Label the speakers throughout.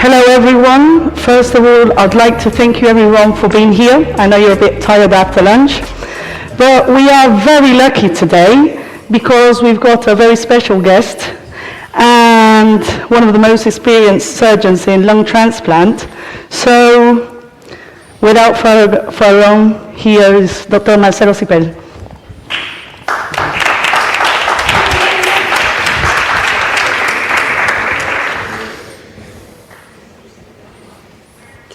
Speaker 1: Hello everyone. First of all, I'd like to thank you everyone for being here. I know you're a bit tired after lunch, but we are very lucky today because we've got a very special guest and one of the most experienced surgeons in lung transplant. So, without further ado, here is Dr. Marcelo Cipel.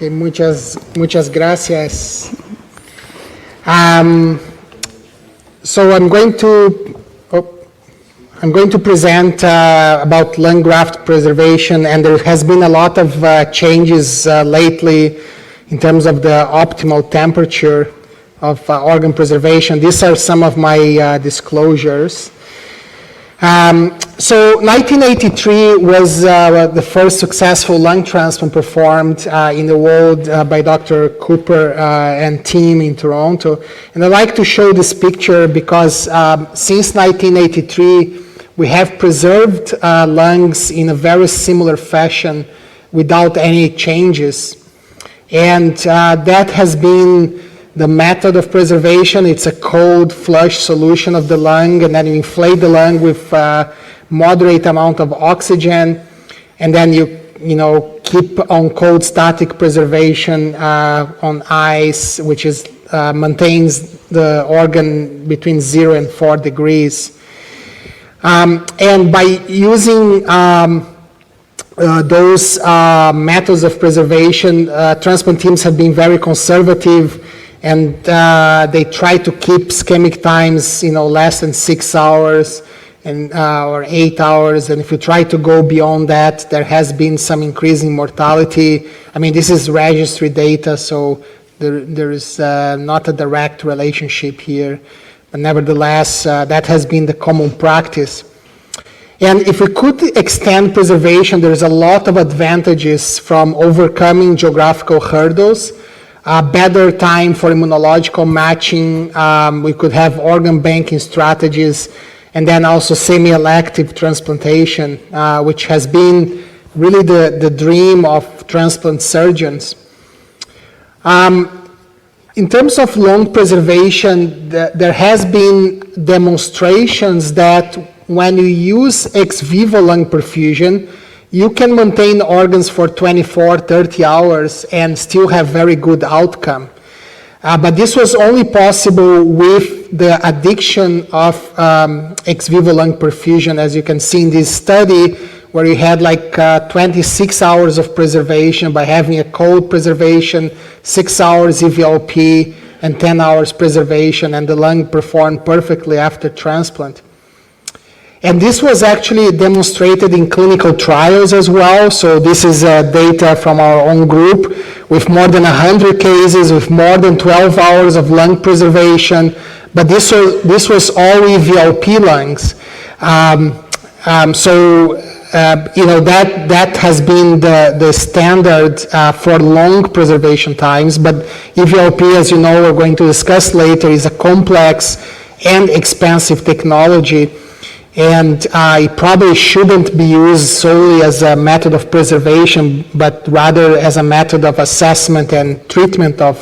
Speaker 2: Okay, muchas gracias. So I'm going to present about lung graft preservation, and there has been a lot of changes lately in terms of the optimal temperature of organ preservation. These are some of my disclosures. So 1983 was the first successful lung transplant performed in the world by Dr. Cooper and team in Toronto. And I'd like to show this picture because since 1983, we have preserved lungs in a very similar fashion without any changes. And that has been the method of preservation. It's a cold flush solution of the lung, and then you inflate the lung with moderate amount of oxygen, and then you keep on cold static preservation on ice, which is maintains the organ between 0 and 4 degrees. And by using those methods of preservation, transplant teams have been very conservative, and they try to keep ischemic times, less than 6 hours and or 8 hours. And if you try to go beyond that, there has been some increase in mortality. I mean, this is registry data, so there is not a direct relationship here. But nevertheless, that has been the common practice. And if we could extend preservation, there's a lot of advantages from overcoming geographical hurdles. Better time for immunological matching. We could have organ banking strategies, and then also semi-elective transplantation, which has been really the dream of transplant surgeons. In terms of lung preservation, there has been demonstrations that when you use ex vivo lung perfusion, you can maintain organs for 24, 30 hours and still have very good outcome. But this was only possible with the addiction of ex vivo lung perfusion, as you can see in this study, where you had like 26 hours of preservation by having a cold preservation, 6 hours EVLP, and 10 hours preservation, and the lung performed perfectly after transplant. And this was actually demonstrated in clinical trials as well. So this is data from our own group with more than 100 cases with more than 12 hours of lung preservation. But this was all EVLP lungs. That has been the standard for long preservation times. But EVLP, as you know, we're going to discuss later, is a complex and expensive technology. And it probably shouldn't be used solely as a method of preservation, but rather as a method of assessment and treatment of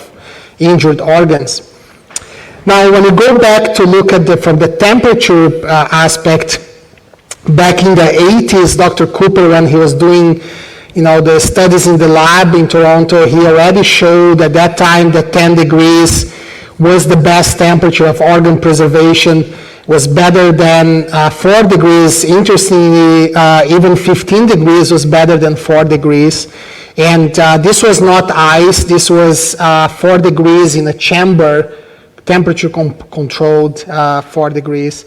Speaker 2: injured organs. Now, when you go back to look at from the temperature aspect, back in the 80s, Dr. Cooper, when he was doing the studies in the lab in Toronto, he already showed at that time that 10 degrees was the best temperature of organ preservation, was better than 4 degrees. Interestingly, even 15 degrees was better than 4 degrees. And this was not ice, this was 4 degrees in a chamber, temperature controlled 4 degrees.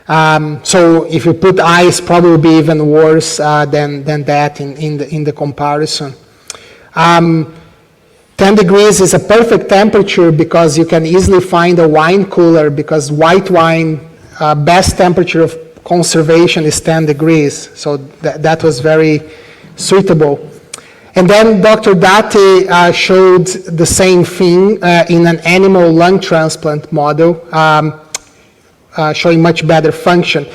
Speaker 2: So if you put ice, probably would be even worse than that in the comparison. 10 degrees is a perfect temperature because you can easily find a wine cooler, because white wine, best temperature of conservation is 10 degrees. So that was very suitable. And then Dr. Date showed the same thing in an animal lung transplant model, showing much better function.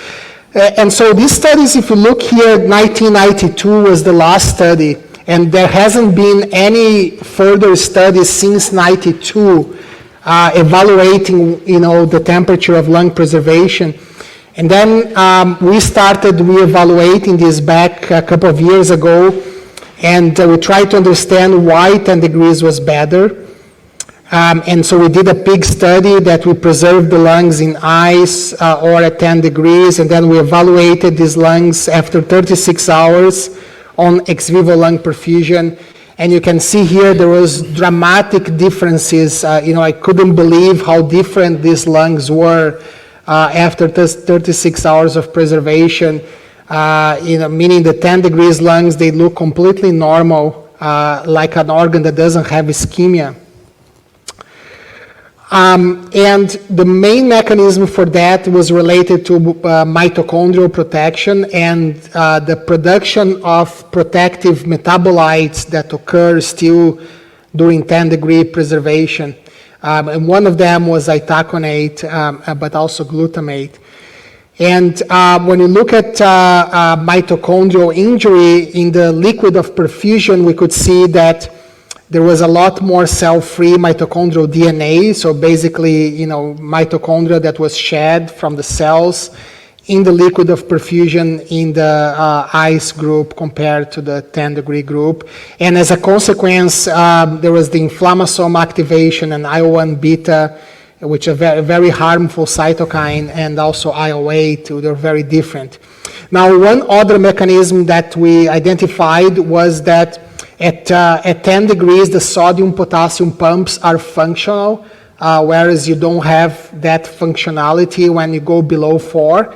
Speaker 2: And so these studies, if you look here, 1992 was the last study. And there hasn't been any further studies since 92 evaluating, the temperature of lung preservation. And then we started reevaluating this back a couple of years ago, and we tried to understand why 10 degrees was better. And so we did a pig study that we preserved the lungs in ice or at 10 degrees, and then we evaluated these lungs after 36 hours on ex vivo lung perfusion. And you can see here there was dramatic differences. I couldn't believe how different these lungs were after 36 hours of preservation. Meaning the 10 degrees lungs, they look completely normal, like an organ that doesn't have ischemia. And the main mechanism for that was related to mitochondrial protection and the production of protective metabolites that occur still during 10-degree preservation. And one of them was itaconate, but also glutamate. And when you look at mitochondrial injury in the liquid of perfusion, we could see that there was a lot more cell-free mitochondrial DNA, so basically, mitochondria that was shed from the cells in the liquid of perfusion in the ice group compared to the 10-degree group. And as a consequence, there was the inflammasome activation and IL-1 beta, which are very, very harmful cytokine, and also IL-8, they're very different. Now, one other mechanism that we identified was that at 10 degrees, the sodium-potassium pumps are functional, whereas you don't have that functionality when you go below 4.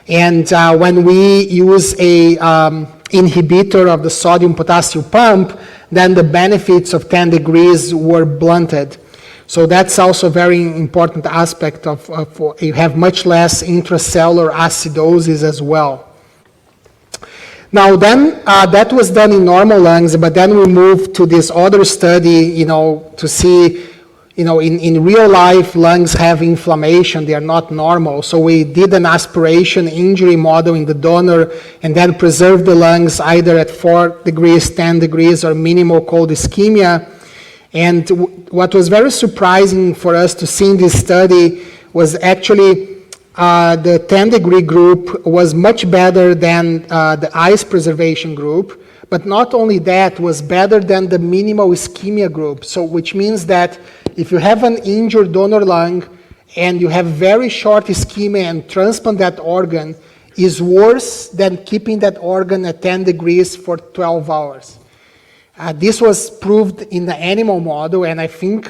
Speaker 2: And when we use a inhibitor of the sodium-potassium pump, then the benefits of 10 degrees were blunted. So that's also a very important aspect of you have much less intracellular acidosis as well. Now then, that was done in normal lungs, but then we moved to this other study, to see, in real life, lungs have inflammation, they are not normal. So we did an aspiration injury model in the donor and then preserved the lungs either at 4 degrees, 10 degrees, or minimal cold ischemia. And what was very surprising for us to see in this study was actually the 10-degree group was much better than the ice preservation group, but not only that, was better than the minimal ischemia group. So which means that if you have an injured donor lung and you have very short ischemia and transplant that organ, is worse than keeping that organ at 10 degrees for 12 hours. This was proved in the animal model, and I think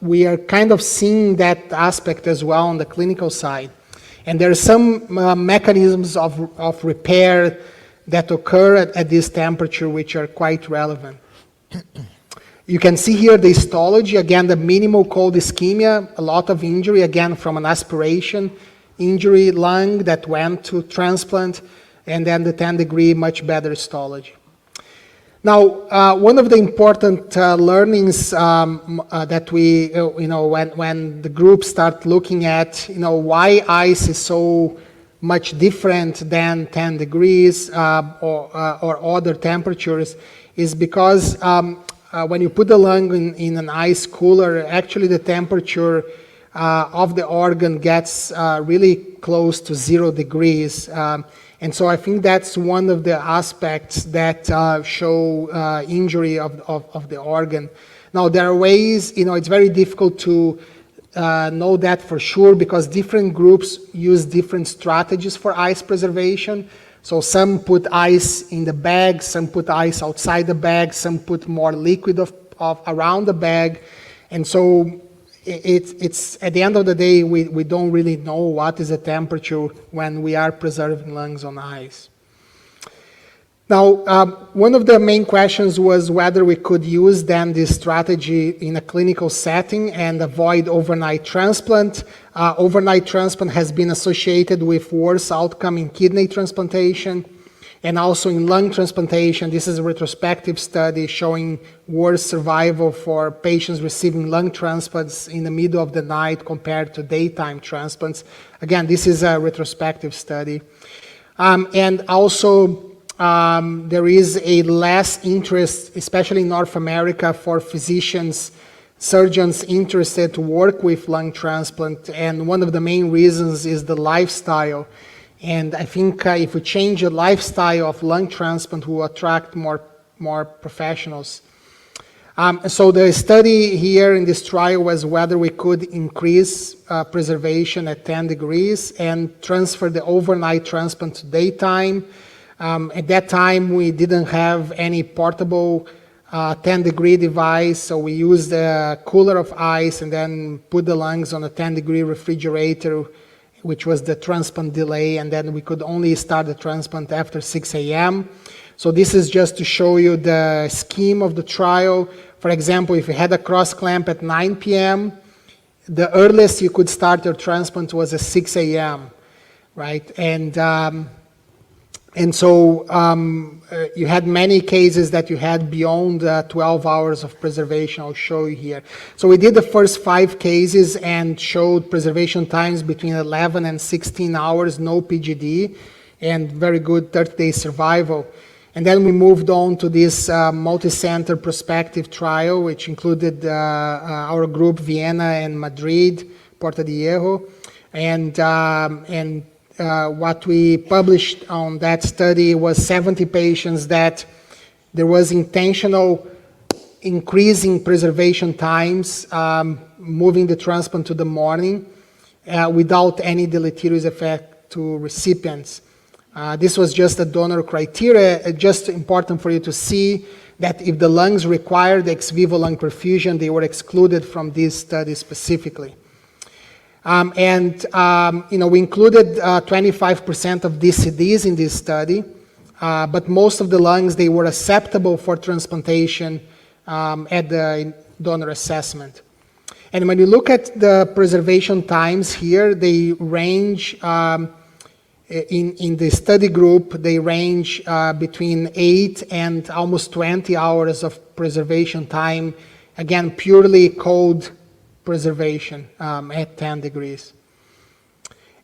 Speaker 2: we are kind of seeing that aspect as well on the clinical side. And there are some mechanisms of repair that occur at this temperature which are quite relevant. You can see here the histology, again, the minimal cold ischemia, a lot of injury, again, from an aspiration injury lung that went to transplant, and then the 10-degree, much better histology. Now, one of the important learnings that we, when the group start looking at, why ice is so much different than 10 degrees or other temperatures, is because when you put the lung in an ice cooler, actually the temperature of the organ gets really close to 0 degrees. And so I think that's one of the aspects that show injury of the organ. Now, there are ways, it's very difficult to know that for sure because different groups use different strategies for ice preservation. So some put ice in the bag, some put ice outside the bag, some put more liquid around the bag. And so it's at the end of the day, we don't really know what is the temperature when we are preserving lungs on ice. Now, one of the main questions was whether we could use then this strategy in a clinical setting and avoid overnight transplant. Overnight transplant has been associated with worse outcome in kidney transplantation and also in lung transplantation. This is a retrospective study showing worse survival for patients receiving lung transplants in the middle of the night compared to daytime transplants. Again, this is a retrospective study. And also, there is a less interest, especially in North America, for physicians, surgeons interested to work with lung transplant. And one of the main reasons is the lifestyle. And I think if we change the lifestyle of lung transplant, we'll attract more professionals. So the study here in this trial was whether we could increase preservation at 10 degrees and transfer the overnight transplant to daytime. At that time, we didn't have any portable 10-degree device, so we used a cooler of ice and then put the lungs on a 10-degree refrigerator, which was the transplant delay, and then we could only start the transplant after 6 a.m. So this is just to show you the scheme of the trial. For example, if you had a cross clamp at 9 p.m., the earliest you could start your transplant was at 6 a.m., right? And so you had many cases that you had beyond 12 hours of preservation. I'll show you here. So we did the first 5 cases and showed preservation times between 11 and 16 hours, no PGD, and very good 30-day survival. And then we moved on to this multi-center prospective trial, which included our group, Vienna and Madrid, Porto de Hierro. And what we published on that study was 70 patients that there was intentional increasing preservation times, moving the transplant to the morning without any deleterious effect to recipients. This was just a donor criteria, just important for you to see that if the lungs required ex vivo lung perfusion, they were excluded from this study specifically. We included 25% of DCDs in this study, but most of the lungs, they were acceptable for transplantation at the donor assessment. And when you look at the preservation times here, they range, in the study group, they range between 8 and almost 20 hours of preservation time, again, purely cold preservation at 10 degrees.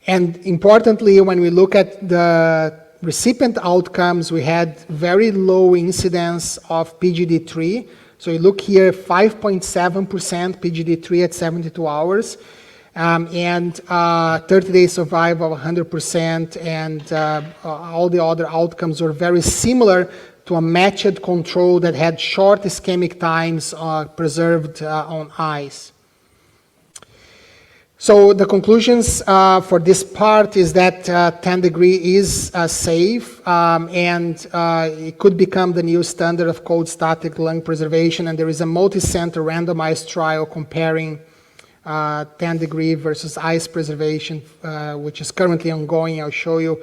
Speaker 2: And importantly, when we look at the recipient outcomes, we had very low incidence of PGD3. So you look here, 5.7% PGD3 at 72 hours, and 30-day survival of 100%, and all the other outcomes were very similar to a matched control that had short ischemic times preserved on ice. So the conclusions for this part is that 10 degree is safe, and it could become the new standard of cold static lung preservation, and there is a multi-center randomized trial comparing 10 degree versus ice preservation, which is currently ongoing. I'll show you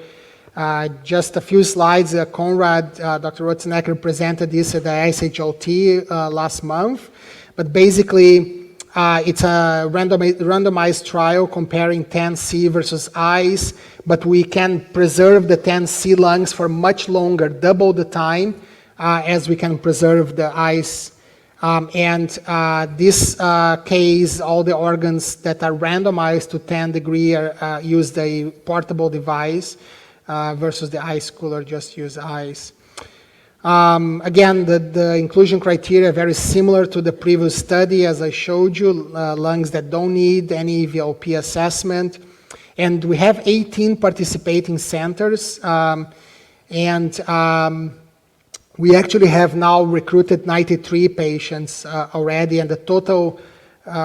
Speaker 2: just a few slides. Conrad, Dr. Rotzenecker presented this at the ISHLT last month, but basically it's a randomized trial comparing 10C versus ice, but we can preserve the 10C lungs for much longer, double the time as we can preserve the ice. This case, all the organs that are randomized to 10 degree use the portable device versus the ice cooler just use ice. Again, the inclusion criteria are very similar to the previous study, as I showed you, lungs that don't need any EVLP assessment. And we have 18 participating centers, we actually have now recruited 93 patients already, and the total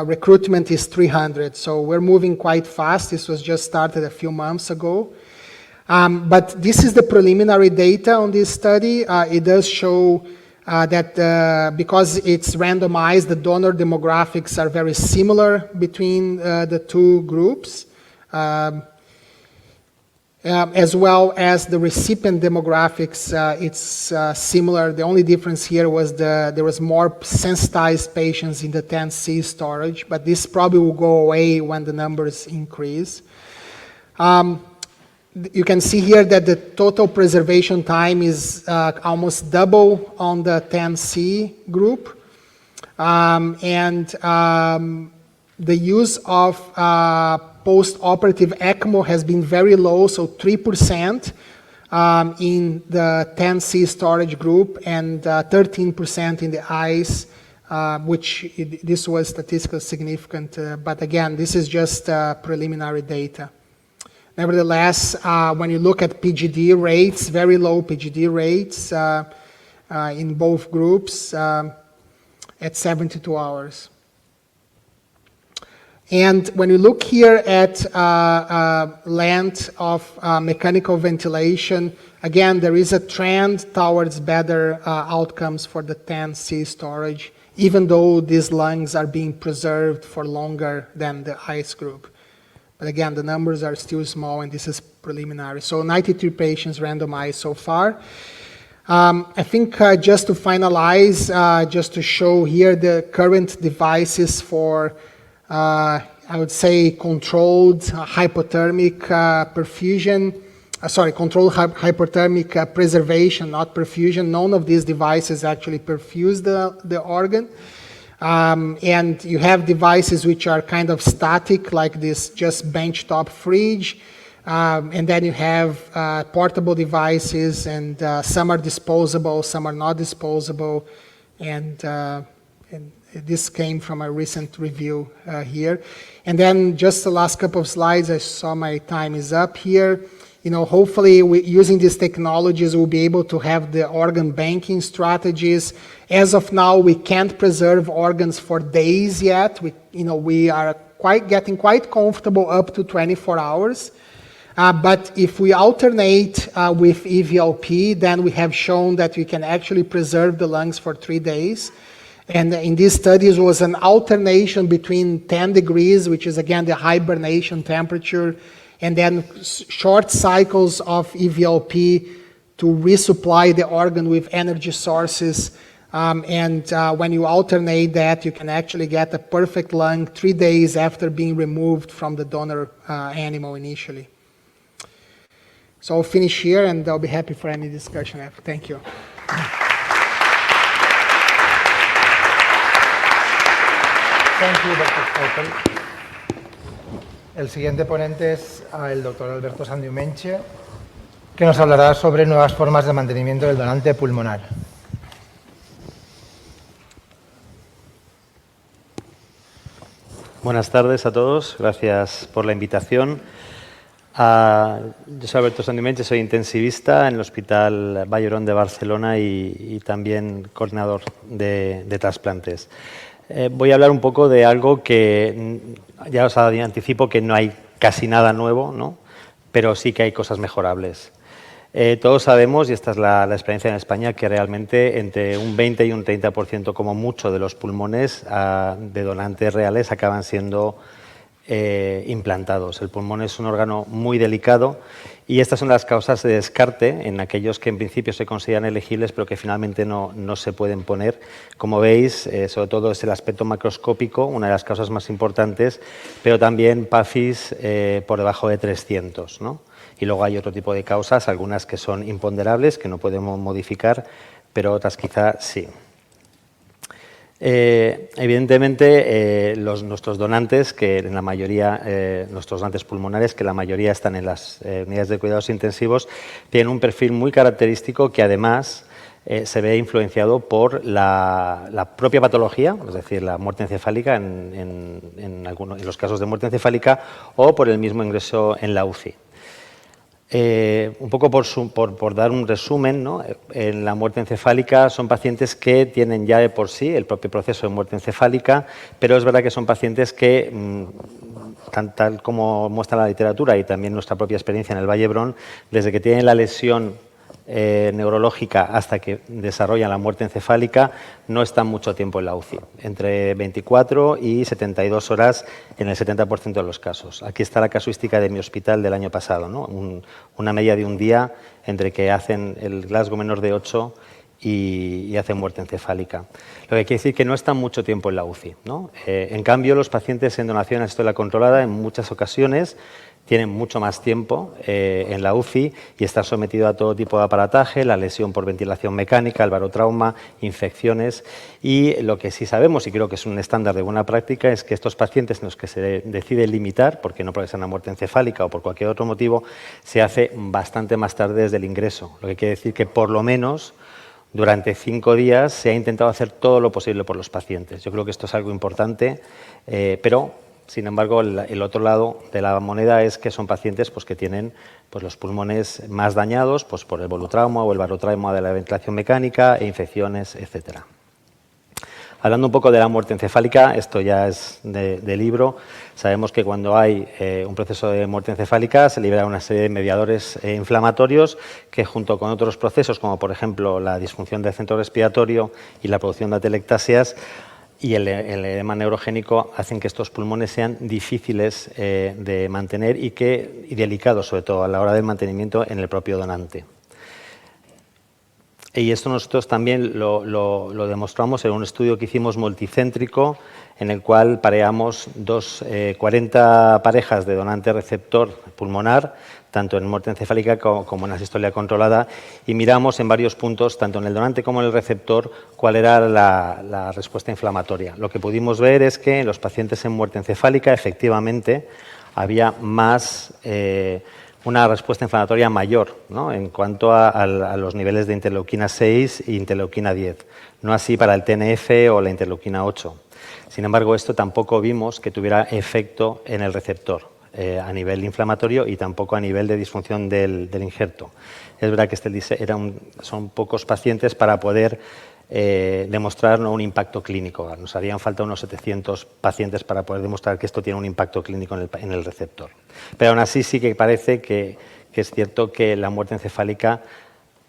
Speaker 2: recruitment is 300. So we're moving quite fast. This was just started a few months ago. But this is the preliminary data on this study. It does show that because it's randomized, the donor demographics are very similar between the two groups, as well as the recipient demographics. It's similar. The only difference here was there was more sensitized patients in the 10C storage, but this probably will go away when the numbers increase. You can see here that the total preservation time is almost double on the 10C group. The use of post-operative ECMO has been very low, so 3% in the 10C storage group and 13% in the ICE, this was statistically significant, but again, this is just preliminary data. Nevertheless, when you look at PGD rates, very low PGD rates in both groups at 72 hours. And when you look here at length of mechanical ventilation, again, there is a trend towards better outcomes for the 10C storage, even though these lungs are being preserved for longer than the ICE group. But again, the numbers are still small, and this is preliminary. So 93 patients randomized so far. I think just to finalize, just to show here the current devices for, I would say, controlled hypothermic perfusion, controlled hypothermic preservation, not perfusion. None of these devices actually perfuse the organ. And you have devices which are kind of static, like this just benchtop fridge. And then you have portable devices, and some are disposable, some are not disposable. And this came from a recent review here. And then just the last couple of slides, I saw my time is up here. You know, hopefully using these technologies, we'll be able to have the organ banking strategies. As of now, we can't preserve organs for days yet. We are getting quite comfortable up to 24 hours. But if we alternate with EVLP, then we have shown that we can actually preserve the lungs for 3 days. And in these studies was an alternation between 10 degrees, which is again the hibernation temperature, and then short cycles of EVLP to resupply the organ with energy sources. When you alternate that, you can actually get a perfect lung 3 days after being removed from the donor animal initially. So I'll finish here, and I'll be happy for any discussion after. Thank you.
Speaker 3: Thank you, Dr. Faupel. El siguiente ponente es el doctor Alberto Sandiumenche, que nos hablará sobre nuevas formas de mantenimiento del donante pulmonar.
Speaker 4: Buenas tardes a todos, gracias por la invitación. Yo soy Alberto Sandiumenche, soy intensivista en el Hospital Vall d'Hebron de Barcelona y también coordinador de trasplantes. Voy a hablar un poco de algo que ya os anticipo que no hay casi nada nuevo, ¿no? Pero sí que hay cosas mejorables. Todos sabemos, y esta es la experiencia en España, que realmente entre un 20 y un 30% como mucho de los pulmones de donantes reales acaban siendo implantados. El pulmón es un órgano muy delicado y estas son las causas de descarte en aquellos que en principio se consideran elegibles pero que finalmente no se pueden poner. Como veis, sobre todo es el aspecto macroscópico, una de las causas más importantes, pero también PAFIs por debajo de 300, ¿no? Y luego hay otro tipo de causas, algunas que son imponderables, que no podemos modificar, pero otras quizá sí. Evidentemente, nuestros donantes, que en la mayoría, nuestros donantes pulmonares, que la mayoría están en las unidades de cuidados intensivos, tienen un perfil muy característico que además se ve influenciado por la propia patología, es decir, la muerte encefálica en los casos de muerte encefálica, o por el mismo ingreso en la UCI. Un poco por dar un resumen, ¿no? En la muerte encefálica son pacientes que tienen ya de por sí el propio proceso de muerte encefálica, pero es verdad que son pacientes que, tal como muestra la literatura y también nuestra propia experiencia en el Vall d'Hebron, desde que tienen la lesión neurológica hasta que desarrollan la muerte encefálica, no están mucho tiempo en la UCI, entre 24 y 72 horas en el 70% de los casos. Aquí está la casuística de mi hospital del año pasado, ¿no? Una media de un día entre que hacen el Glasgow menor de 8 y hacen muerte encefálica. Lo que quiere decir que no están mucho tiempo en la UCI, ¿no? En cambio, los pacientes en donación asistida controlada en muchas ocasiones tienen mucho más tiempo en la UCI y están sometidos a todo tipo de aparataje, la lesión por ventilación mecánica, el barotrauma, infecciones. Y lo que sí sabemos, y creo que es un estándar de buena práctica, es que estos pacientes en los que se decide limitar, porque no progresa una muerte encefálica o por cualquier otro motivo, se hace bastante más tarde desde el ingreso. Lo que quiere decir que por lo menos durante 5 días se ha intentado hacer todo lo posible por los pacientes. Yo creo que esto es algo importante, pero sin embargo, el otro lado de la moneda es que son pacientes pues, que tienen pues, los pulmones más dañados pues, por el volutrauma o el barotrauma de la ventilación mecánica e infecciones, etcétera. Hablando un poco de la muerte encefálica, esto ya es de libro, sabemos que cuando hay un proceso de muerte encefálica se libera una serie de mediadores inflamatorios que junto con otros procesos, como por ejemplo la disfunción del centro respiratorio y la producción de atelectasias, y el edema neurogénico hacen que estos pulmones sean difíciles de mantener y delicados, sobre todo a la hora del mantenimiento en el propio donante. Y esto nosotros también lo demostramos en un estudio que hicimos multicéntrico, en el cual pareamos 40 parejas de donante receptor pulmonar, tanto en muerte encefálica como en asistolia controlada, y miramos en varios puntos, tanto en el donante como en el receptor, cuál era la respuesta inflamatoria. Lo que pudimos ver es que en los pacientes en muerte encefálica, efectivamente, había más una respuesta inflamatoria mayor, ¿no?, en cuanto a los niveles de interleuquina 6 e interleuquina 10. No así para el TNF o la interleuquina 8. Sin embargo, esto tampoco vimos que tuviera efecto en el receptor a nivel inflamatorio y tampoco a nivel de disfunción del injerto. Es verdad que son pocos pacientes para poder demostrar un impacto clínico. Nos harían falta unos 700 pacientes para poder demostrar que esto tiene un impacto clínico en el receptor. Pero aún así sí que parece que es cierto que la muerte encefálica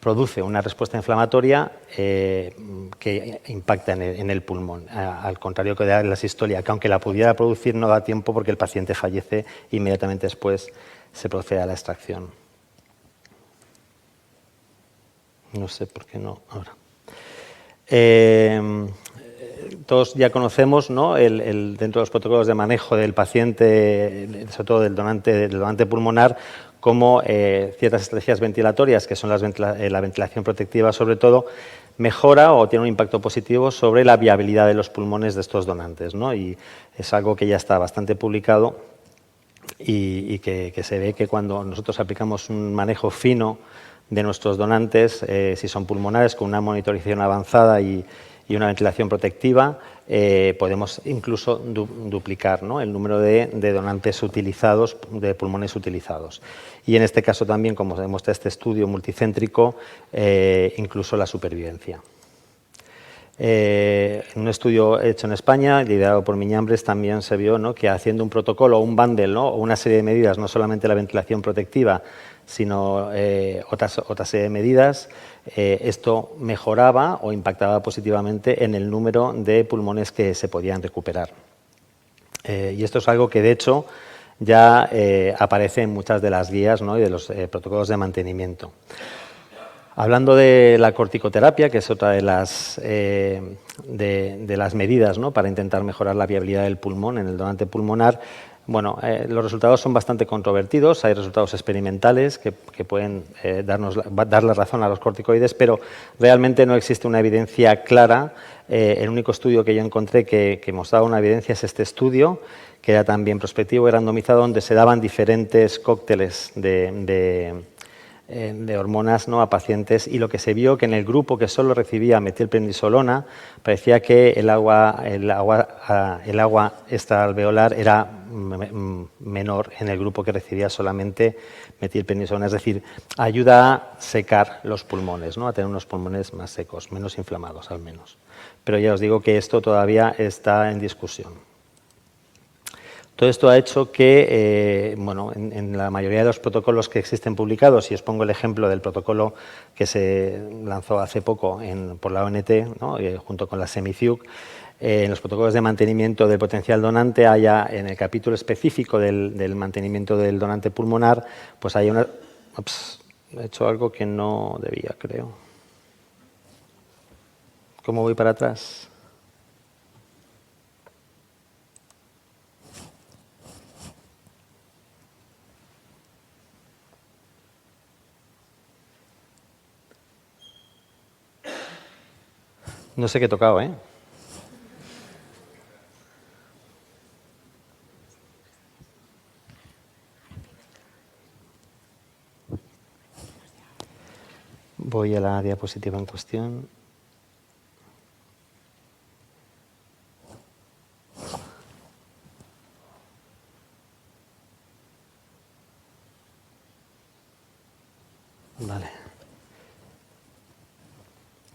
Speaker 4: produce una respuesta inflamatoria que impacta en el pulmón, al contrario que de la sistolia, que aunque la pudiera producir no da tiempo porque el paciente fallece inmediatamente después se procede a la extracción. No sé por qué no ahora. Todos ya conocemos, ¿no?, dentro de los protocolos de manejo del paciente, sobre todo del donante pulmonar, como ciertas estrategias ventilatorias, que son la ventilación protectiva sobre todo, mejora o tiene un impacto positivo sobre la viabilidad de los pulmones de estos donantes, ¿no? Y es algo que ya está bastante publicado y que se ve que cuando nosotros aplicamos un manejo fino de nuestros donantes, si son pulmonares, con una monitorización avanzada y una ventilación protectiva, podemos incluso duplicar, ¿no?, el número de donantes utilizados, de pulmones utilizados. Y en este caso también, como demuestra este estudio multicéntrico, incluso la supervivencia. En un estudio hecho en España, liderado por Miñambres, también se vio, ¿no?, que haciendo un protocolo, un bundle, ¿no?, o una serie de medidas, no solamente la ventilación protectiva, sino otra serie de medidas, esto mejoraba o impactaba positivamente en el número de pulmones que se podían recuperar. Y esto es algo que, de hecho, ya aparece en muchas de las guías, ¿no?, y de los protocolos de mantenimiento. Hablando de la corticoterapia, que es otra de las medidas, ¿no?, para intentar mejorar la viabilidad del pulmón en el donante pulmonar, bueno, los resultados son bastante controvertidos. Hay resultados experimentales que pueden darle razón a los corticoides, pero realmente no existe una evidencia clara. El único estudio que yo encontré que mostraba una evidencia es este estudio, que era también prospectivo y randomizado, donde se daban diferentes cócteles de hormonas, ¿no?, a pacientes, y lo que se vio que en el grupo que solo recibía metilprednisolona parecía que el agua extraalveolar era menor en el grupo que recibía solamente metilprednisolona, es decir, ayuda a secar los pulmones, ¿no?, a tener unos pulmones más secos, menos inflamados al menos. Pero ya os digo que esto todavía está en discusión. Todo esto ha hecho que, bueno, en la mayoría de los protocolos que existen publicados, y os pongo el ejemplo del protocolo que se lanzó hace poco por la ONT, ¿no?, junto con la SEMICIUC, en los protocolos de mantenimiento del potencial donante haya, en el capítulo específico del mantenimiento del donante pulmonar, pues hay una... Ups, he hecho algo que no debía, creo. ¿Cómo voy para atrás? No sé qué he tocado, ¿eh? Voy a la diapositiva en cuestión. Vale.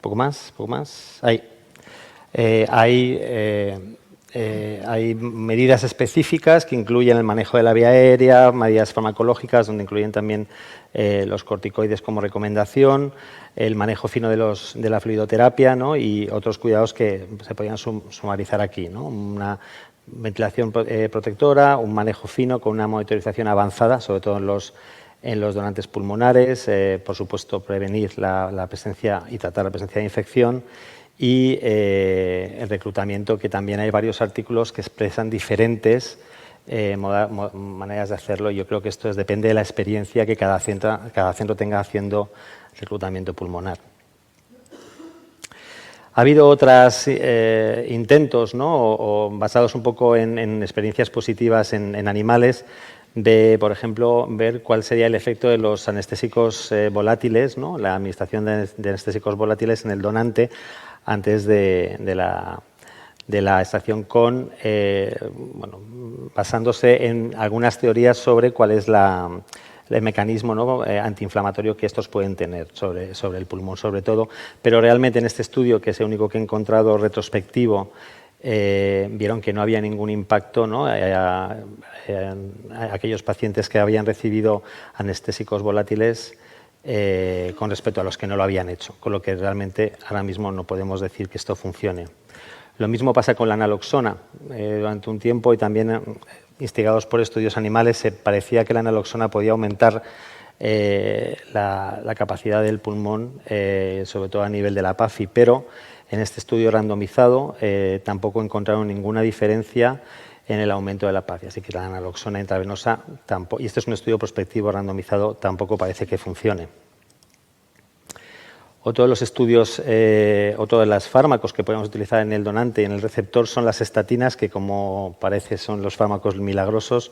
Speaker 4: Poco más. Ahí. Hay medidas específicas que incluyen el manejo de la vía aérea, medidas farmacológicas, donde incluyen también los corticoides como recomendación, el manejo fino de la fluidoterapia, ¿no? Y otros cuidados que se podrían sumarizar aquí, ¿no? Una ventilación protectora, un manejo fino con una monitorización avanzada, sobre todo en los donantes pulmonares, por supuesto prevenir la presencia y tratar la presencia de infección, y el reclutamiento, que también hay varios artículos que expresan diferentes maneras de hacerlo. Yo creo que esto depende de la experiencia que cada centro tenga haciendo reclutamiento pulmonar. Ha habido otros intentos, ¿no? o basados un poco en experiencias positivas en animales, de, por ejemplo, ver cuál sería el efecto de los anestésicos volátiles, ¿no? La administración de anestésicos volátiles en el donante antes de la extracción basándose en algunas teorías sobre cuál es el mecanismo, ¿no? Antiinflamatorio que estos pueden tener sobre el pulmón, sobre todo. Pero realmente en este estudio, que es el único que he encontrado retrospectivo, vieron que no había ningún impacto, ¿no? Aquellos pacientes que habían recibido anestésicos volátiles con respecto a los que no lo habían hecho, con lo que realmente ahora mismo no podemos decir que esto funcione. Lo mismo pasa con la naloxona. Durante un tiempo, y también instigados por estudios animales, se parecía que la naloxona podía aumentar la capacidad del pulmón, sobre todo a nivel de la PAFI, pero en este estudio randomizado tampoco encontraron ninguna diferencia en el aumento de la PAFI, así que la naloxona intravenosa tampoco, y este es un estudio prospectivo randomizado, tampoco parece que funcione. Otro de los estudios, otro de los fármacos que podemos utilizar en el donante y en el receptor son las estatinas, que como parece son los fármacos milagrosos,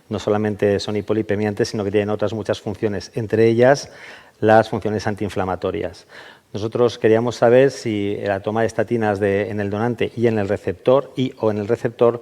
Speaker 4: no solamente son hipolipemiantes, sino que tienen otras muchas funciones, entre ellas las funciones antiinflamatorias. Nosotros queríamos saber si la toma de estatinas en el donante y en el receptor, o en el receptor,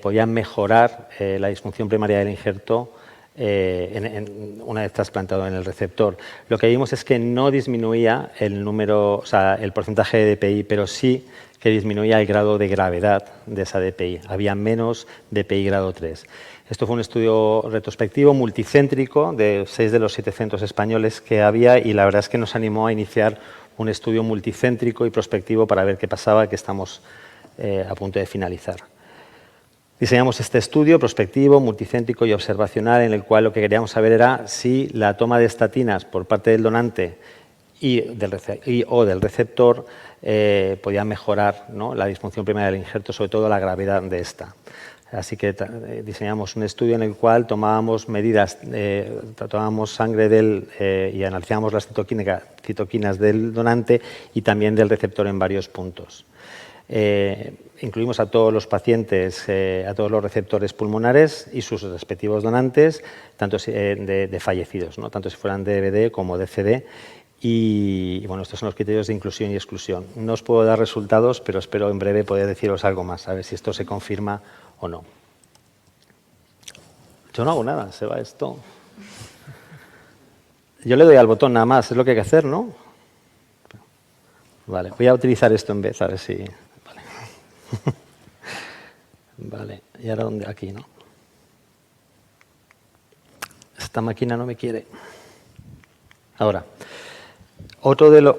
Speaker 4: podían mejorar la disfunción primaria del injerto una vez trasplantado en el receptor. Lo que vimos es que no disminuía el número, o sea, el porcentaje de DPI, pero sí que disminuía el grado de gravedad de esa DPI. Había menos DPI grado 3. Esto fue un estudio retrospectivo multicéntrico de 6 de los 7 centros españoles que había, y la verdad es que nos animó a iniciar un estudio multicéntrico y prospectivo para ver qué pasaba, que estamos a punto de finalizar. Diseñamos este estudio prospectivo, multicéntrico y observacional, en el cual lo que queríamos saber era si la toma de estatinas por parte del donante o del receptor podía mejorar, ¿no?, la disfunción primaria del injerto, sobre todo la gravedad de esta. Así que diseñamos un estudio en el cual tomábamos medidas, tomábamos sangre y analizábamos las citoquinas del donante y también del receptor en varios puntos. Incluimos a todos los pacientes, a todos los receptores pulmonares y sus respectivos donantes, tanto de fallecidos, ¿no?, tanto si fueran DBD como DCD. Y bueno, estos son los criterios de inclusión y exclusión. No os puedo dar resultados, pero espero en breve poder deciros algo más, a ver si esto se confirma o no. Yo no hago nada, se va esto. Yo le doy al botón nada más, es lo que hay que hacer, ¿no? Vale, voy a utilizar esto en vez, a ver si... Vale, vale. ¿Y ahora dónde? Aquí, ¿no? Esta máquina no me quiere. Ahora, otro de los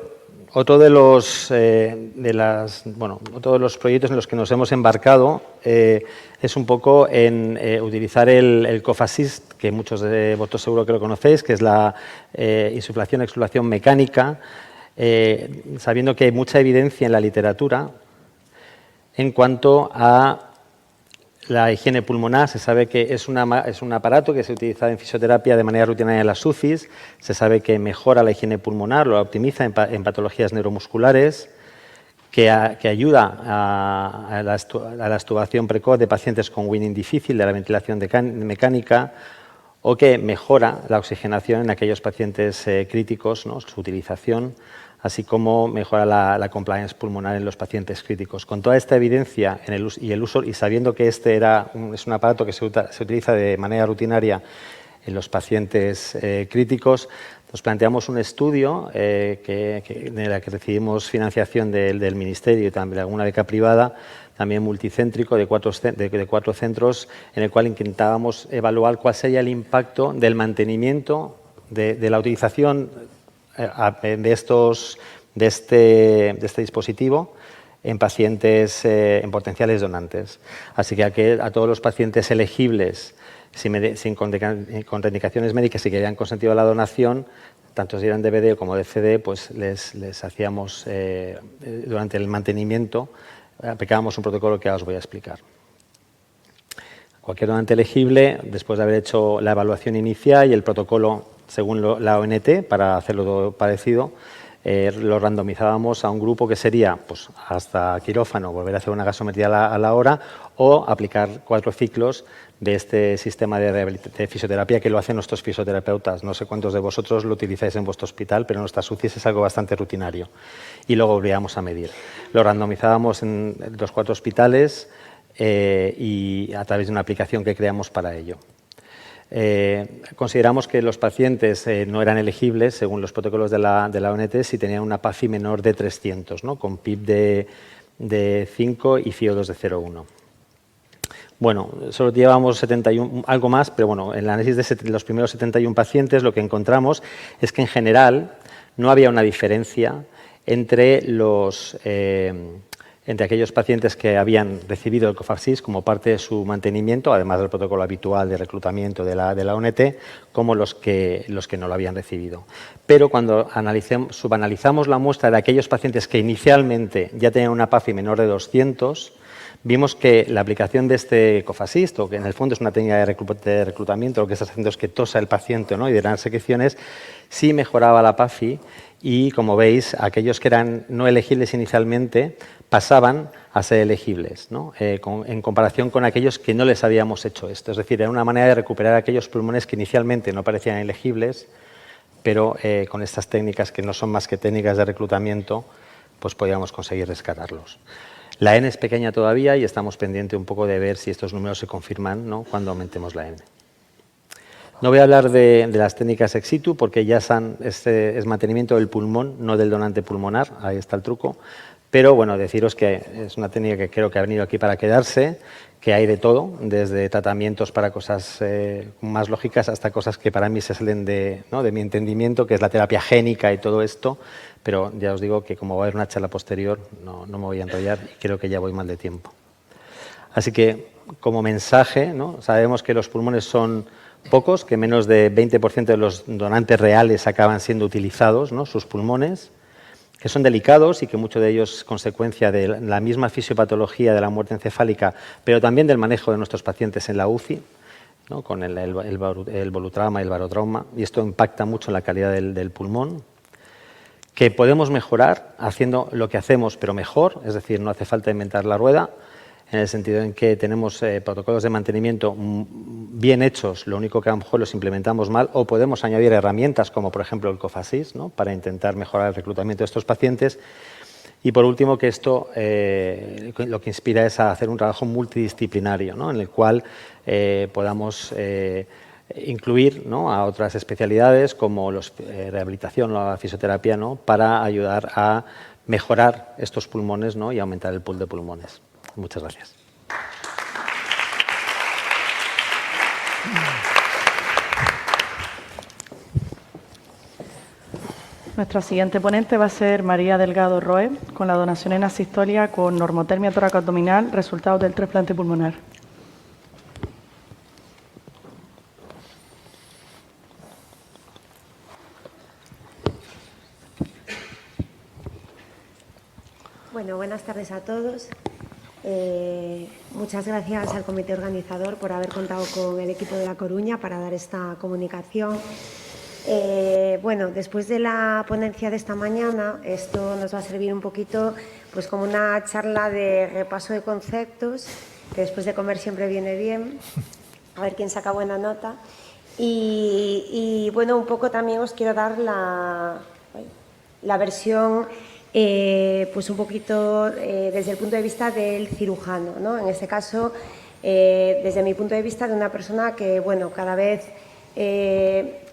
Speaker 4: proyectos en los que nos hemos embarcado es un poco en utilizar el Cough Assist, que muchos de vosotros seguro que lo conocéis, que es la insuflación-exsuflación mecánica, sabiendo que hay mucha evidencia en la literatura en cuanto a la higiene pulmonar. Se sabe que es un aparato que se utiliza en fisioterapia de manera rutinaria en las UCIs, se sabe que mejora la higiene pulmonar, lo optimiza en patologías neuromusculares, que ayuda a la extubación precoz de pacientes con weaning difícil de la ventilación mecánica, o que mejora la oxigenación en aquellos pacientes críticos, ¿no?, su utilización, así como mejora la compliance pulmonar en los pacientes críticos. Con toda esta evidencia y sabiendo que este es un aparato que se utiliza de manera rutinaria en los pacientes críticos, nos planteamos un estudio en el que recibimos financiación del Ministerio y también alguna beca privada, también multicéntrico, de cuatro centros, en el cual intentábamos evaluar cuál sería el impacto del mantenimiento de la utilización de este dispositivo en pacientes, en potenciales donantes. Así que a todos los pacientes elegibles sin contraindicaciones médicas y que hayan consentido la donación, tanto si eran DVD como de CD, pues les hacíamos, durante el mantenimiento, aplicábamos un protocolo que ahora os voy a explicar. Cualquier donante elegible, después de haber hecho la evaluación inicial y el protocolo según la ONT, para hacerlo todo parecido, lo randomizábamos a un grupo que sería pues, hasta quirófano, volver a hacer una gasometría a la hora, o aplicar 4 ciclos de este sistema de fisioterapia que lo hacen nuestros fisioterapeutas. No sé cuántos de vosotros lo utilizáis en vuestro hospital, pero en nuestras UCIs es algo bastante rutinario. Y luego volvíamos a medir. Lo randomizábamos en los 4 hospitales y a través de una aplicación que creamos para ello. Consideramos que los pacientes no eran elegibles, según los protocolos de la ONT, si tenían una PAFI menor de 300, ¿no?, con PIB de 5 y FiO2 de 0,1. Bueno, solo llevamos 71, algo más, pero bueno, en el análisis de los primeros 71 pacientes lo que encontramos es que en general no había una diferencia entre aquellos pacientes que habían recibido el Cofaxis como parte de su mantenimiento, además del protocolo habitual de reclutamiento de la ONT, como los que no lo habían recibido. Pero cuando subanalizamos la muestra de aquellos pacientes que inicialmente ya tenían una PAFI menor de 200, vimos que la aplicación de este Cofaxis, que en el fondo es una técnica de reclutamiento, lo que está haciendo es que tosa el paciente, ¿no?, y drenar secreciones, sí mejoraba la PAFI y, como veis, aquellos que eran no elegibles inicialmente pasaban a ser elegibles, ¿no?, en comparación con aquellos que no les habíamos hecho esto. Es decir, era una manera de recuperar aquellos pulmones que inicialmente no parecían elegibles, pero con estas técnicas, que no son más que técnicas de reclutamiento, pues podíamos conseguir rescatarlos. La N es pequeña todavía y estamos pendientes un poco de ver si estos números se confirman, ¿no?, cuando aumentemos la N. No voy a hablar de las técnicas ex situ porque ya es mantenimiento del pulmón, no del donante pulmonar, ahí está el truco. Pero bueno, deciros que es una técnica que creo que ha venido aquí para quedarse, que hay de todo, desde tratamientos para cosas más lógicas hasta cosas que para mí se salen de mi entendimiento, que es la terapia génica y todo esto. Pero ya os digo que como va a haber una charla posterior, no me voy a enrollar y creo que ya voy mal de tiempo. Así que, como mensaje, ¿no?, sabemos que los pulmones son pocos, que menos de 20% de los donantes reales acaban siendo utilizados, ¿no?, sus pulmones, que son delicados y que mucho de ellos es consecuencia de la misma fisiopatología de la muerte encefálica, pero también del manejo de nuestros pacientes en la UCI, ¿no?, con el volutrauma y el barotrauma, y esto impacta mucho en la calidad del pulmón, que podemos mejorar haciendo lo que hacemos, pero mejor, es decir, no hace falta inventar la rueda, en el sentido en que tenemos protocolos de mantenimiento bien hechos, lo único que a lo mejor los implementamos mal, o podemos añadir herramientas como por ejemplo el Cofaxis, ¿no?, para intentar mejorar el reclutamiento de estos pacientes. Y por último, que esto lo que inspira es a hacer un trabajo multidisciplinario, ¿no?, en el cual podamos incluir, ¿no?, a otras especialidades como rehabilitación o la fisioterapia, ¿no?, para ayudar a mejorar estos pulmones, ¿no?, y aumentar el pool de pulmones. Muchas gracias.
Speaker 1: Nuestra siguiente ponente va a ser María Delgado Roe, con la donación en asistolia con normotermia tóraco-abdominal, resultados del trasplante pulmonar.
Speaker 5: Bueno, buenas tardes a todos. Muchas gracias al comité organizador por haber contado con el equipo de La Coruña para dar esta comunicación. Bueno, después de la ponencia de esta mañana, esto nos va a servir un poquito pues como una charla de repaso de conceptos, que después de comer siempre viene bien, a ver quién saca buena nota. Y bueno, un poco también os quiero dar la versión pues un poquito desde el punto de vista del cirujano, ¿no? En este caso, desde mi punto de vista de una persona que, bueno, cada vez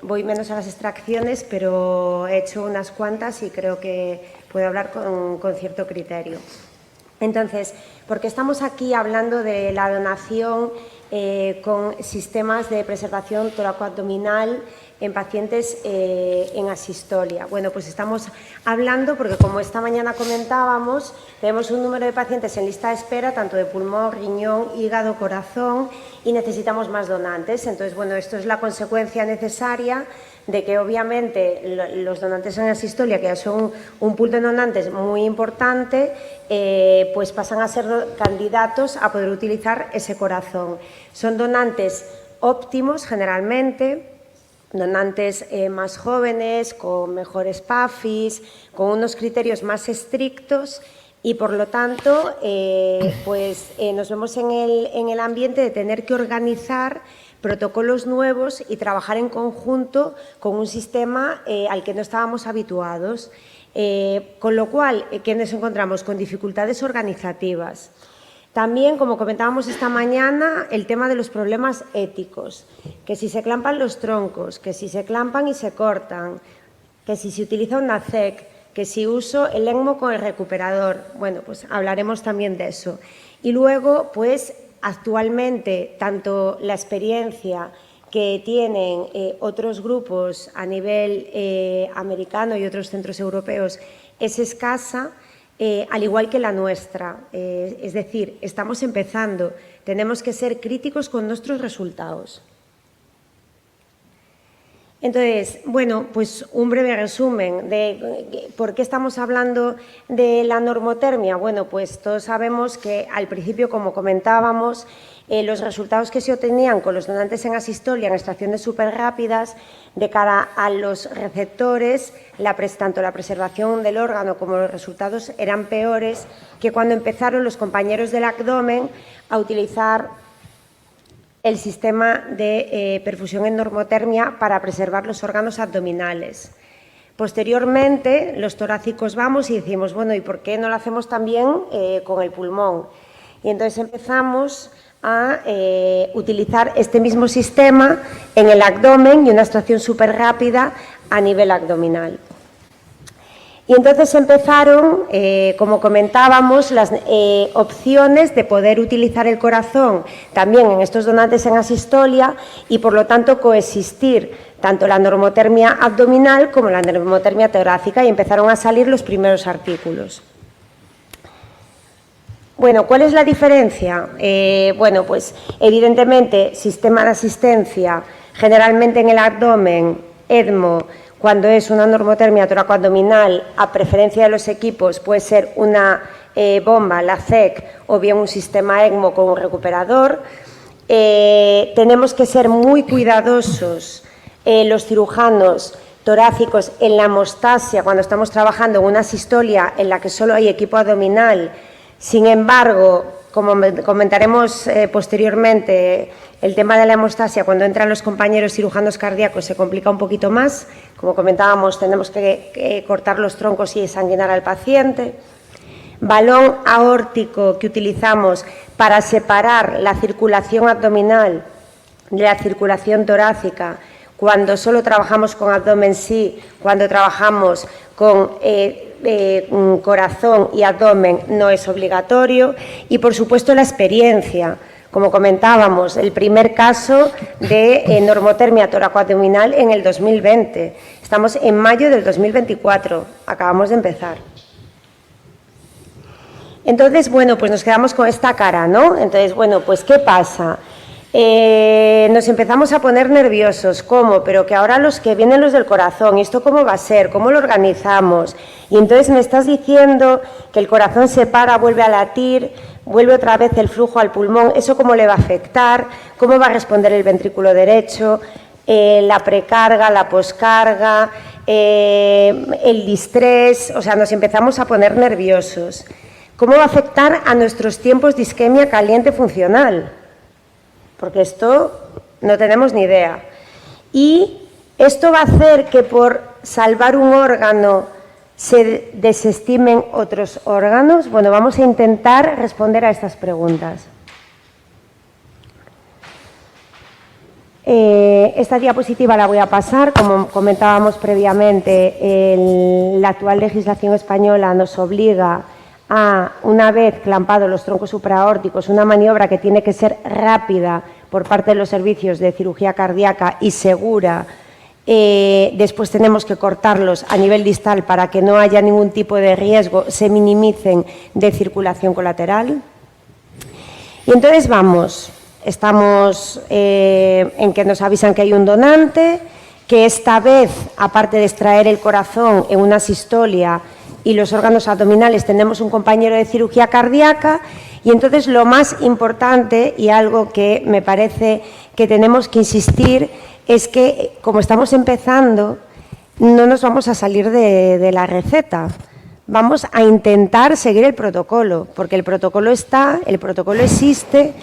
Speaker 5: voy menos a las extracciones, pero he hecho unas cuantas y creo que puedo hablar con cierto criterio. Entonces, ¿por qué estamos aquí hablando de la donación con sistemas de preservación toracoabdominal en pacientes en asistolia? Bueno, pues estamos hablando porque, como esta mañana comentábamos, tenemos un número de pacientes en lista de espera, tanto de pulmón, riñón, hígado, corazón, y necesitamos más donantes. Entonces, bueno, esto es la consecuencia necesaria de que, obviamente, los donantes en asistolia, que ya son un pool de donantes muy importante, pues pasan a ser candidatos a poder utilizar ese corazón. Son donantes óptimos, generalmente, donantes más jóvenes, con mejores PAFIs, con unos criterios más estrictos y, por lo tanto, nos vemos en el ambiente de tener que organizar protocolos nuevos y trabajar en conjunto con un sistema al que no estábamos habituados. Con lo cual, ¿qué nos encontramos? Con dificultades organizativas. También, como comentábamos esta mañana, el tema de los problemas éticos, que si se clampan los troncos, que si se clampan y se cortan, que si se utiliza un NACEC, que si uso el ECMO con el recuperador. Bueno, pues hablaremos también de eso. Y luego, pues actualmente, tanto la experiencia que tienen otros grupos a nivel americano y otros centros europeos es escasa, al igual que la nuestra. Es decir, estamos empezando, tenemos que ser críticos con nuestros resultados. Entonces, bueno, pues un breve resumen de por qué estamos hablando de la normotermia. Bueno, pues todos sabemos que al principio, como comentábamos, los resultados que se obtenían con los donantes en asistolia en extracciones súper rápidas de cara a los receptores, tanto la preservación del órgano como los resultados eran peores que cuando empezaron los compañeros del abdomen a utilizar el sistema de perfusión en normotermia para preservar los órganos abdominales. Posteriormente, los torácicos vamos y decimos, bueno, ¿y por qué no lo hacemos también con el pulmón? Y entonces empezamos a utilizar este mismo sistema en el abdomen y una extracción súper rápida a nivel abdominal. Y entonces empezaron, como comentábamos, las opciones de poder utilizar el corazón también en estos donantes en asistolia y, por lo tanto, coexistir tanto la normotermia abdominal como la normotermia torácica, y empezaron a salir los primeros artículos. Bueno, ¿cuál es la diferencia? Bueno, pues evidentemente sistema de asistencia, generalmente en el abdomen, ECMO. Cuando es una normotermia toracoabdominal, a preferencia de los equipos, puede ser una bomba, la CEC, o bien un sistema ECMO con un recuperador. Tenemos que ser muy cuidadosos los cirujanos torácicos en la hemostasia cuando estamos trabajando en una asistolia en la que solo hay equipo abdominal. Sin embargo, como comentaremos posteriormente, el tema de la hemostasia, cuando entran los compañeros cirujanos cardíacos, se complica un poquito más. Como comentábamos, tenemos que cortar los troncos y desanguinar al paciente. Balón aórtico que utilizamos para separar la circulación abdominal de la circulación torácica, cuando solo trabajamos con abdomen sí, cuando trabajamos con corazón y abdomen no es obligatorio. Y, por supuesto, la experiencia. Como comentábamos, el primer caso de normotermia toracoabdominal en el 2020. Estamos en mayo del 2024, acabamos de empezar. Entonces, bueno, pues nos quedamos con esta cara, ¿no? Entonces, bueno, pues ¿qué pasa? Nos empezamos a poner nerviosos. ¿Cómo? Pero que ahora los que vienen los del corazón, ¿y esto cómo va a ser? ¿Cómo lo organizamos? Y entonces me estás diciendo que el corazón se para, vuelve a latir, vuelve otra vez el flujo al pulmón. ¿Eso cómo le va a afectar? ¿Cómo va a responder el ventrículo derecho? la precarga, la poscarga, el distrés, o sea, nos empezamos a poner nerviosos. ¿Cómo va a afectar a nuestros tiempos de isquemia caliente funcional? Porque esto no tenemos ni idea. Y esto va a hacer que por salvar un órgano se desestimen otros órganos. Bueno, vamos a intentar responder a estas preguntas. Esta diapositiva la voy a pasar. Como comentábamos previamente, la actual legislación española nos obliga a, una vez clampados los troncos supraórticos, una maniobra que tiene que ser rápida por parte de los servicios de cirugía cardíaca y segura. Después tenemos que cortarlos a nivel distal para que no haya ningún tipo de riesgo, se minimicen de circulación colateral. Y entonces estamos en que nos avisan que hay un donante, que esta vez, aparte de extraer el corazón en una sistolia y los órganos abdominales, tenemos un compañero de cirugía cardíaca. Y entonces lo más importante, y algo que me parece que tenemos que insistir, es que como estamos empezando, no nos vamos a salir de la receta. Vamos a intentar seguir el protocolo, porque el protocolo está, el protocolo existe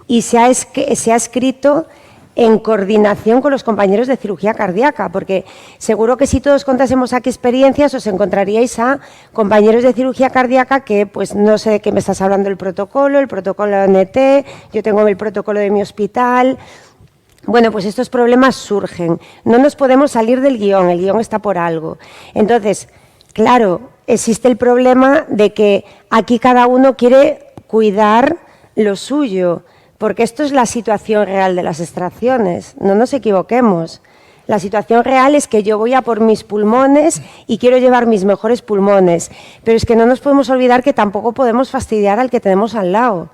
Speaker 5: y se ha escrito en coordinación con los compañeros de cirugía cardíaca, porque seguro que si todos contásemos aquí experiencias os encontraríais a compañeros de cirugía cardíaca que pues no sé de qué me estás hablando el protocolo ONT, yo tengo el protocolo de mi hospital. Bueno, pues estos problemas surgen, no nos podemos salir del guión, el guión está por algo. Entonces, claro, existe el problema de que aquí cada uno quiere cuidar lo suyo, porque esto es la situación real de las extracciones, no nos equivoquemos. La situación real es que yo voy a por mis pulmones y quiero llevar mis mejores pulmones, pero es que no nos podemos olvidar que tampoco podemos fastidiar al que tenemos al lado.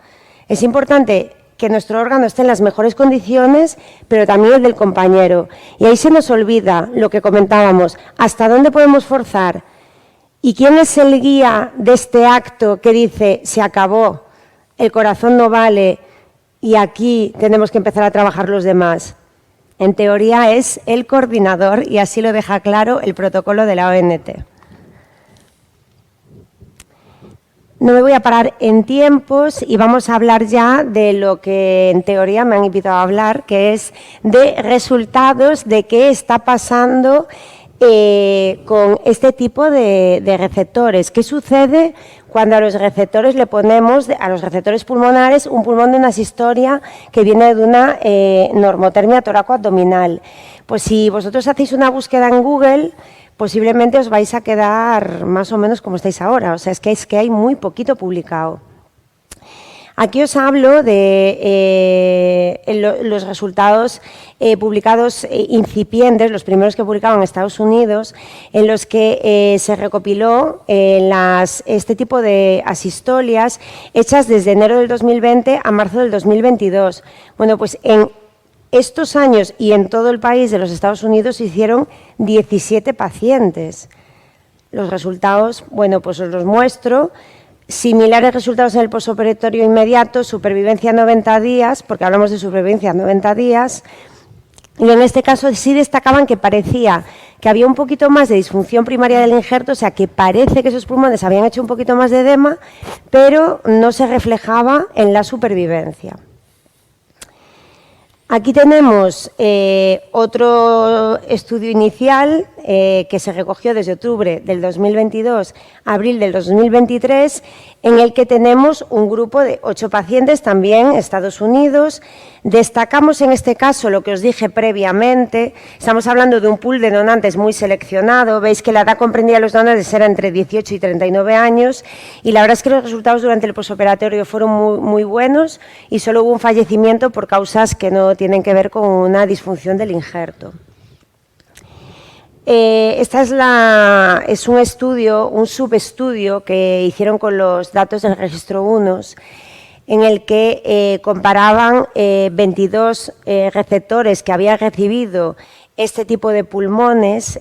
Speaker 5: Es importante que nuestro órgano esté en las mejores condiciones, pero también el del compañero. Y ahí se nos olvida lo que comentábamos, hasta dónde podemos forzar. ¿Y quién es el guía de este acto que dice, se acabó, el corazón no vale, y aquí tenemos que empezar a trabajar los demás? En teoría es el coordinador y así lo deja claro el protocolo de la ONT. No me voy a parar en tiempos y vamos a hablar ya de lo que en teoría me han invitado a hablar, que es de resultados de qué está pasando con este tipo de receptores. ¿Qué sucede cuando a los receptores le ponemos, a los receptores pulmonares, un pulmón de una sistolia que viene de una normotermia toracoabdominal? Pues si vosotros hacéis una búsqueda en Google, posiblemente os vais a quedar más o menos como estáis ahora. O sea, es que hay muy poquito publicado. Aquí os hablo de los resultados publicados incipientes, los primeros que publicaban en Estados Unidos, en los que se recopiló este tipo de asistolias hechas desde enero del 2020 a marzo del 2022. Bueno, pues en estos años y en todo el país de los Estados Unidos se hicieron 17 pacientes. Los resultados, bueno, pues os los muestro. Similares resultados en el posoperatorio inmediato, supervivencia 90 días, porque hablamos de supervivencia 90 días, y en este caso sí destacaban que parecía que había un poquito más de disfunción primaria del injerto, o sea que parece que esos pulmones habían hecho un poquito más de edema, pero no se reflejaba en la supervivencia. Aquí tenemos otro estudio inicial que se recogió desde octubre del 2022 a abril del 2023, en el que tenemos un grupo de 8 pacientes, también Estados Unidos. Destacamos en este caso lo que os dije previamente, estamos hablando de un pool de donantes muy seleccionado, veis que la edad comprendida de los donantes era entre 18 y 39 años y la verdad es que los resultados durante el posoperatorio fueron muy buenos y solo hubo un fallecimiento por causas que no tienen que ver con una disfunción del injerto. Es un estudio, un subestudio que hicieron con los datos del registro UNOS, en el que comparaban 22 receptores que habían recibido este tipo de pulmones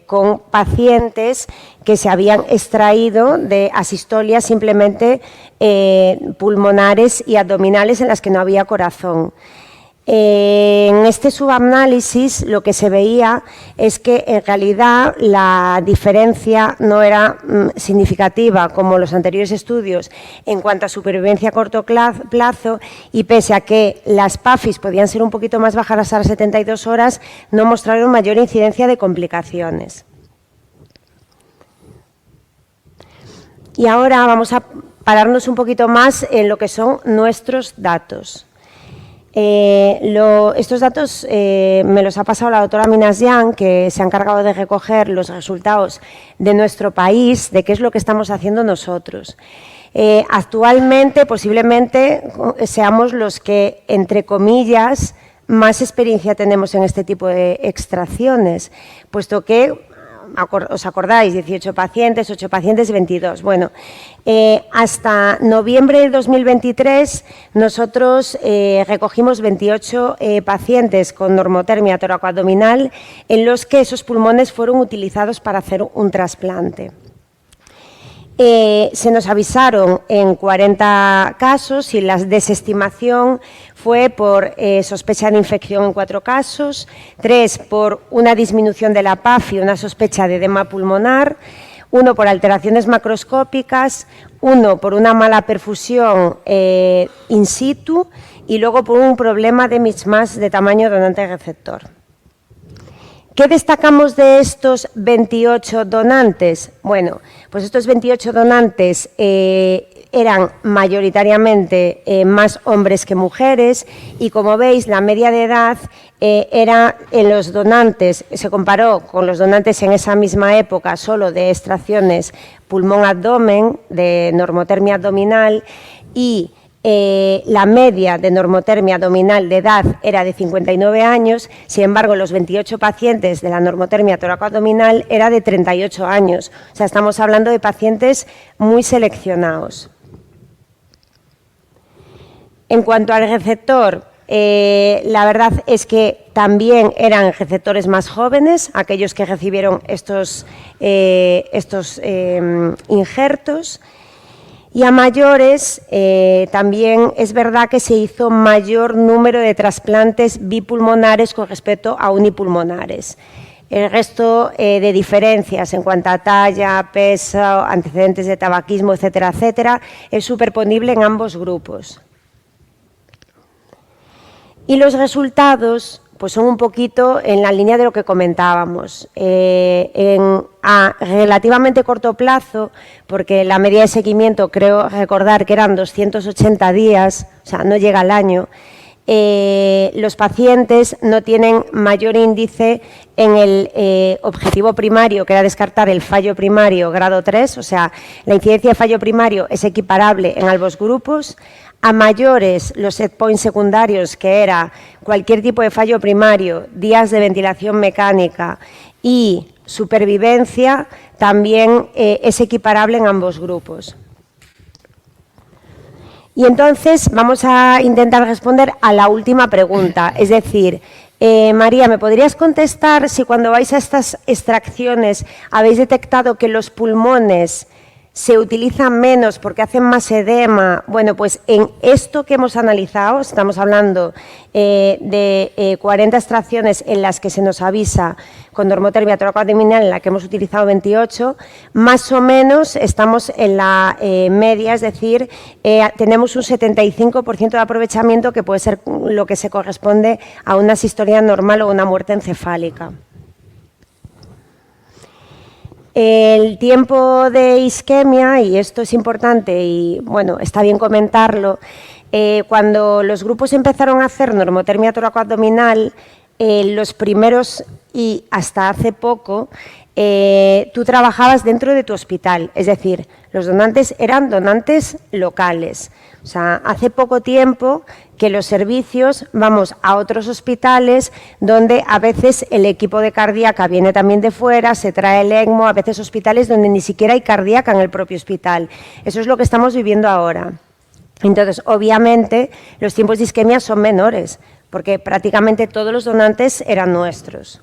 Speaker 5: con pacientes que se habían extraído de asistolias simplemente pulmonares y abdominales en las que no había corazón. En este subanálisis lo que se veía es que en realidad la diferencia no era significativa como los anteriores estudios en cuanto a supervivencia a corto plazo, y pese a que las PAFIs podían ser un poquito más bajas a las 72 horas, no mostraron mayor incidencia de complicaciones. Y ahora vamos a pararnos un poquito más en lo que son nuestros datos. Estos datos me los ha pasado la doctora Minasian, que se ha encargado de recoger los resultados de nuestro país, de qué es lo que estamos haciendo nosotros. Actualmente, posiblemente, seamos los que, entre comillas, más experiencia tenemos en este tipo de extracciones, puesto que, ¿os acordáis? 18 pacientes, 8 pacientes, 22. Bueno, hasta noviembre del 2023 nosotros recogimos 28 pacientes con normotermia toracoabdominal en los que esos pulmones fueron utilizados para hacer un trasplante. Se nos avisaron en 40 casos y la desestimación fue por sospecha de infección en 4 casos, 3 por una disminución de la PAFI, una sospecha de edema pulmonar, 1 por alteraciones macroscópicas, 1 por una mala perfusión in situ y luego por un problema de mismatch de tamaño donante-receptor. ¿Qué destacamos de estos 28 donantes? Bueno, pues estos 28 donantes eran mayoritariamente más hombres que mujeres y, como veis, la media de edad era en los donantes, se comparó con los donantes en esa misma época solo de extracciones pulmón-abdomen, de normotermia abdominal, y la media de normotermia abdominal de edad era de 59 años, sin embargo, los 28 pacientes de la normotermia toracoabdominal era de 38 años. O sea, estamos hablando de pacientes muy seleccionados. En cuanto al receptor, la verdad es que también eran receptores más jóvenes, aquellos que recibieron estos injertos. Y a mayores, también es verdad que se hizo mayor número de trasplantes bipulmonares con respecto a unipulmonares. El resto de diferencias en cuanto a talla, peso, antecedentes de tabaquismo, etcétera, etcétera, es superponible en ambos grupos. Y los resultados pues son un poquito en la línea de lo que comentábamos. A relativamente corto plazo, porque la media de seguimiento creo recordar que eran 280 días, o sea, no llega al año, los pacientes no tienen mayor índice en el objetivo primario, que era descartar el fallo primario grado 3, o sea, la incidencia de fallo primario es equiparable en ambos grupos. A mayores, los set points secundarios, que era cualquier tipo de fallo primario, días de ventilación mecánica y supervivencia, también es equiparable en ambos grupos. Y entonces vamos a intentar responder a la última pregunta, es decir, María, ¿me podrías contestar si cuando vais a estas extracciones habéis detectado que los pulmones se utilizan menos porque hacen más edema? Bueno, pues en esto que hemos analizado, estamos hablando de 40 extracciones en las que se nos avisa con normotermia toracoabdominal, en la que hemos utilizado 28, más o menos estamos en la media, es decir, tenemos un 75% de aprovechamiento, que puede ser lo que se corresponde a una asistolia normal o una muerte encefálica. El tiempo de isquemia, y esto es importante y bueno, está bien comentarlo, cuando los grupos empezaron a hacer normotermia toracoabdominal, los primeros y hasta hace poco, tú trabajabas dentro de tu hospital, es decir, los donantes eran donantes locales. O sea, hace poco tiempo que los servicios vamos a otros hospitales donde a veces el equipo de cardíaca viene también de fuera, se trae el ECMO, a veces hospitales donde ni siquiera hay cardíaca en el propio hospital. Eso es lo que estamos viviendo ahora. Entonces, obviamente, los tiempos de isquemia son menores, porque prácticamente todos los donantes eran nuestros.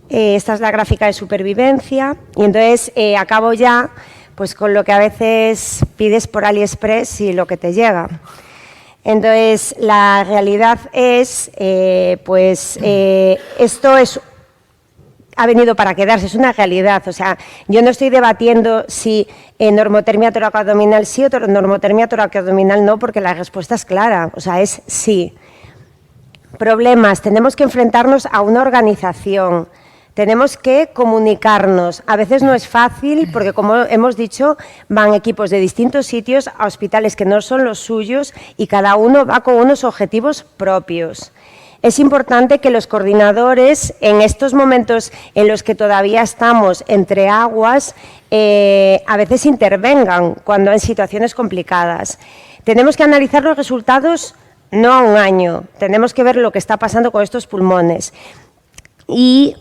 Speaker 5: Esta es la gráfica de supervivencia y entonces acabo ya pues con lo que a veces pides por AliExpress y lo que te llega. Entonces, la realidad es, esto ha venido para quedarse, es una realidad. O sea, yo no estoy debatiendo si normotermia toracoabdominal sí o normotermia toracoabdominal no, porque la respuesta es clara, o sea, es sí. Problemas, tenemos que enfrentarnos a una organización, tenemos que comunicarnos. A veces no es fácil porque, como hemos dicho, van equipos de distintos sitios a hospitales que no son los suyos y cada uno va con unos objetivos propios. Es importante que los coordinadores, en estos momentos en los que todavía estamos entre aguas, a veces intervengan cuando hay situaciones complicadas. Tenemos que analizar los resultados no a un año, tenemos que ver lo que está pasando con estos pulmones. Y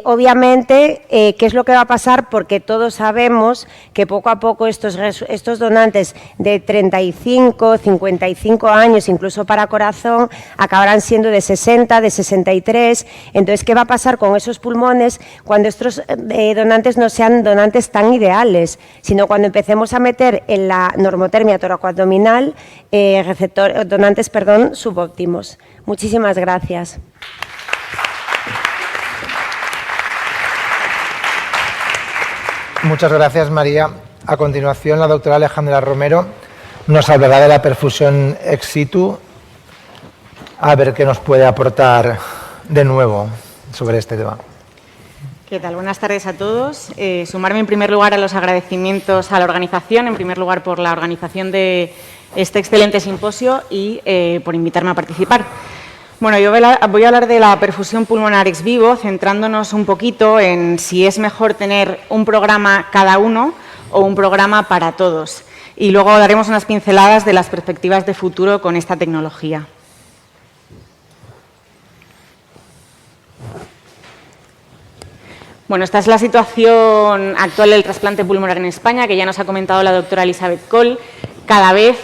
Speaker 5: obviamente, ¿qué es lo que va a pasar? Porque todos sabemos que poco a poco estos donantes de 35, 55 años, incluso para corazón, acabarán siendo de 60, de 63. Entonces, ¿qué va a pasar con esos pulmones cuando estos donantes no sean donantes tan ideales, sino cuando empecemos a meter en la normotermia toracoabdominal donantes subóptimos? Muchísimas gracias.
Speaker 3: Muchas gracias, María. A continuación, la doctora Alejandra Romero nos hablará de la perfusión ex situ, a ver qué nos puede aportar de nuevo sobre este tema.
Speaker 6: ¿Qué tal? Buenas tardes a todos. Sumarme en primer lugar a los agradecimientos a la organización, en primer lugar por la organización de este excelente simposio y por invitarme a participar. Bueno, yo voy a hablar de la perfusión pulmonar ex vivo, centrándonos un poquito en si es mejor tener un programa cada uno o un programa para todos. Y luego daremos unas pinceladas de las perspectivas de futuro con esta tecnología. Bueno, esta es la situación actual del trasplante pulmonar en España, que ya nos ha comentado la doctora Elizabeth Coll. Cada vez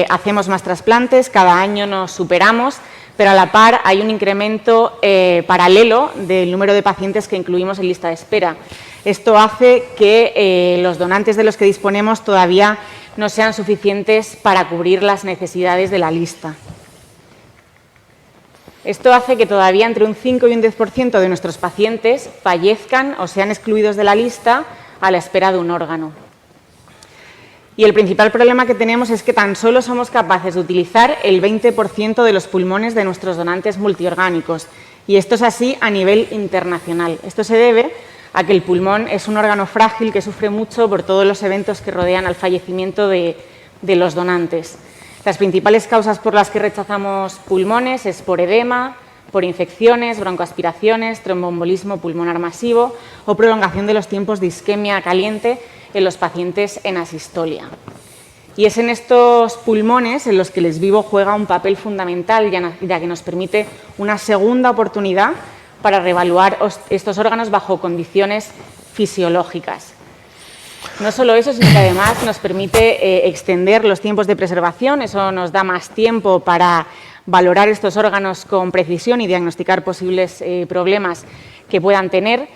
Speaker 6: hacemos más trasplantes, cada año nos superamos, pero a la par hay un incremento paralelo del número de pacientes que incluimos en lista de espera. Esto hace que los donantes de los que disponemos todavía no sean suficientes para cubrir las necesidades de la lista. Esto hace que todavía entre un 5 y un 10% de nuestros pacientes fallezcan o sean excluidos de la lista a la espera de un órgano. Y el principal problema que tenemos es que tan solo somos capaces de utilizar el 20% de los pulmones de nuestros donantes multiorgánicos. Y esto es así a nivel internacional. Esto se debe a que el pulmón es un órgano frágil que sufre mucho por todos los eventos que rodean al fallecimiento de los donantes. Las principales causas por las que rechazamos pulmones es por edema, por infecciones, broncoaspiraciones, tromboembolismo pulmonar masivo o prolongación de los tiempos de isquemia caliente en los pacientes en asistolia. Y es en estos pulmones en los que el ex vivo juega un papel fundamental, ya que nos permite una segunda oportunidad para reevaluar estos órganos bajo condiciones fisiológicas. No solo eso, sino que además nos permite extender los tiempos de preservación, eso nos da más tiempo para valorar estos órganos con precisión y diagnosticar posibles problemas que puedan tener.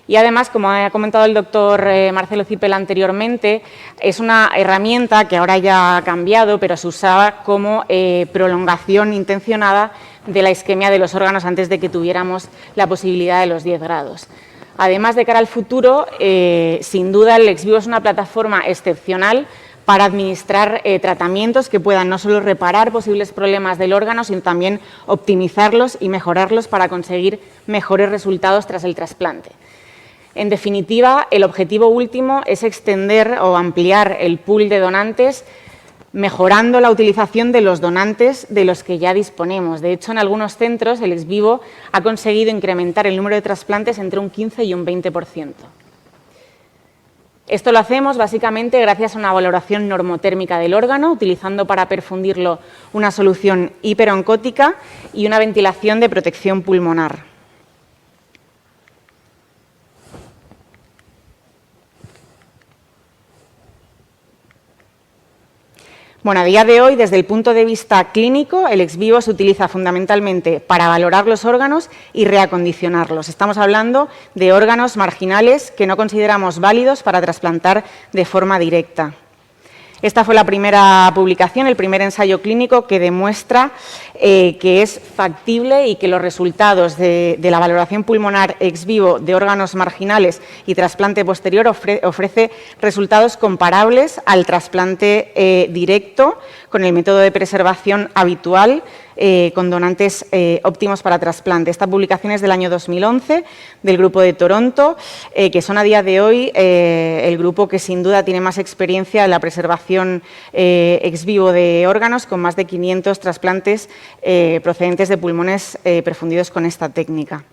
Speaker 6: Y además, como ha comentado el doctor Marcelo Cipel anteriormente, es una herramienta que ahora ya ha cambiado, pero se usaba como prolongación intencionada de la isquemia de los órganos antes de que tuviéramos la posibilidad de los 10 grados. Además, de cara al futuro, sin duda el ex vivo es una plataforma excepcional para administrar tratamientos que puedan no solo reparar posibles problemas del órgano, sino también optimizarlos y mejorarlos para conseguir mejores resultados tras el trasplante. En definitiva, el objetivo último es extender o ampliar el pool de donantes, mejorando la utilización de los donantes de los que ya disponemos. De hecho, en algunos centros el ex vivo ha conseguido incrementar el número de trasplantes entre un 15 y un 20%. Esto lo hacemos básicamente gracias a una valoración normotérmica del órgano, utilizando para perfundirlo una solución hiperoncótica y una ventilación de protección pulmonar. Bueno, a día de hoy, desde el punto de vista clínico, el ex vivo se utiliza fundamentalmente para valorar los órganos y reacondicionarlos. Estamos hablando de órganos marginales que no consideramos válidos para trasplantar de forma directa. Esta fue la primera publicación, el primer ensayo clínico que demuestra que es factible y que los resultados de la valoración pulmonar ex vivo de órganos marginales y trasplante posterior ofrece resultados comparables al trasplante directo con el método de preservación habitual con donantes óptimos para trasplante. Esta publicación es del año 2011 del Grupo de Toronto, que son a día de hoy el grupo que sin duda tiene más experiencia en la preservación ex vivo de órganos, con más de 500 trasplantes procedentes de pulmones perfundidos con esta técnica.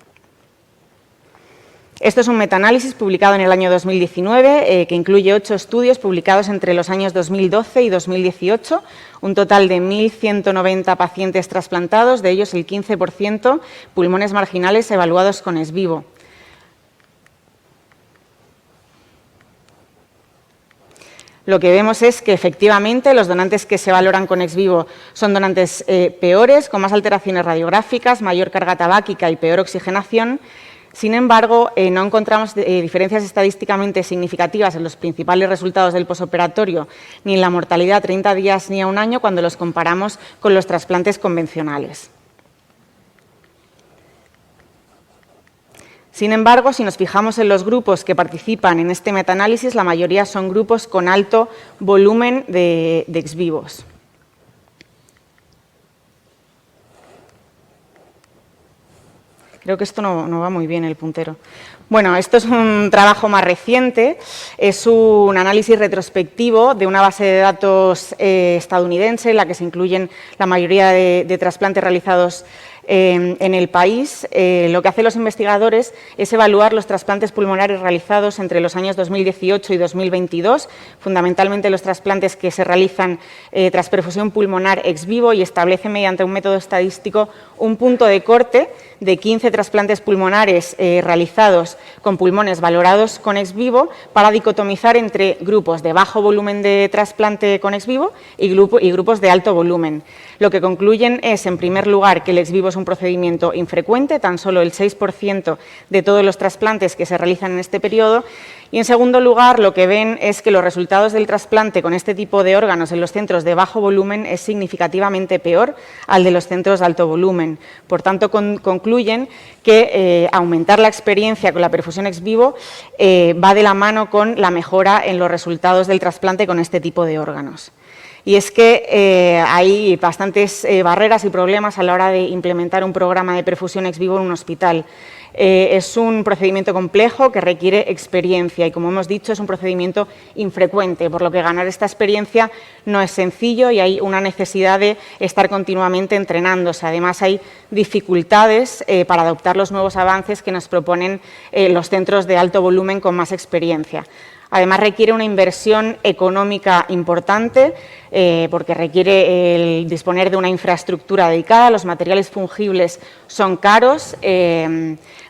Speaker 6: Esto es un metaanálisis publicado en el año 2019 que incluye 8 estudios publicados entre los años 2012 y 2018, un total de 1.190 pacientes trasplantados, de ellos el 15% pulmones marginales evaluados con ex vivo. Lo que vemos es que efectivamente los donantes que se valoran con ex vivo son donantes peores, con más alteraciones radiográficas, mayor carga tabáquica y peor oxigenación. Sin embargo, no encontramos diferencias estadísticamente significativas en los principales resultados del posoperatorio, ni en la mortalidad a 30 días ni a un año cuando los comparamos con los trasplantes convencionales. Sin embargo, si nos fijamos en los grupos que participan en este metaanálisis, la mayoría son grupos con alto volumen de ex vivos. Creo que esto no va muy bien, el puntero. Bueno, esto es un trabajo más reciente, es un análisis retrospectivo de una base de datos estadounidense en la que se incluyen la mayoría de trasplantes realizados en el país. Lo que hacen los investigadores es evaluar los trasplantes pulmonares realizados entre los años 2018 y 2022, fundamentalmente los trasplantes que se realizan tras perfusión pulmonar ex vivo, y establecen mediante un método estadístico un punto de corte de 15 trasplantes pulmonares realizados con pulmones valorados con ex vivo para dicotomizar entre grupos de bajo volumen de trasplante con ex vivo y grupos de alto volumen. Lo que concluyen es, en primer lugar, que el ex vivo es un procedimiento infrecuente, tan solo el 6% de todos los trasplantes que se realizan en este periodo, y en segundo lugar lo que ven es que los resultados del trasplante con este tipo de órganos en los centros de bajo volumen es significativamente peor al de los centros de alto volumen. Por tanto, concluyen que aumentar la experiencia con la perfusión ex vivo va de la mano con la mejora en los resultados del trasplante con este tipo de órganos. Y es que hay bastantes barreras y problemas a la hora de implementar un programa de perfusión ex vivo en un hospital. Es un procedimiento complejo que requiere experiencia y, como hemos dicho, es un procedimiento infrecuente, por lo que ganar esta experiencia no es sencillo y hay una necesidad de estar continuamente entrenándose. Además, hay dificultades para adoptar los nuevos avances que nos proponen los centros de alto volumen con más experiencia. Además, requiere una inversión económica importante porque requiere el disponer de una infraestructura dedicada, los materiales fungibles son caros,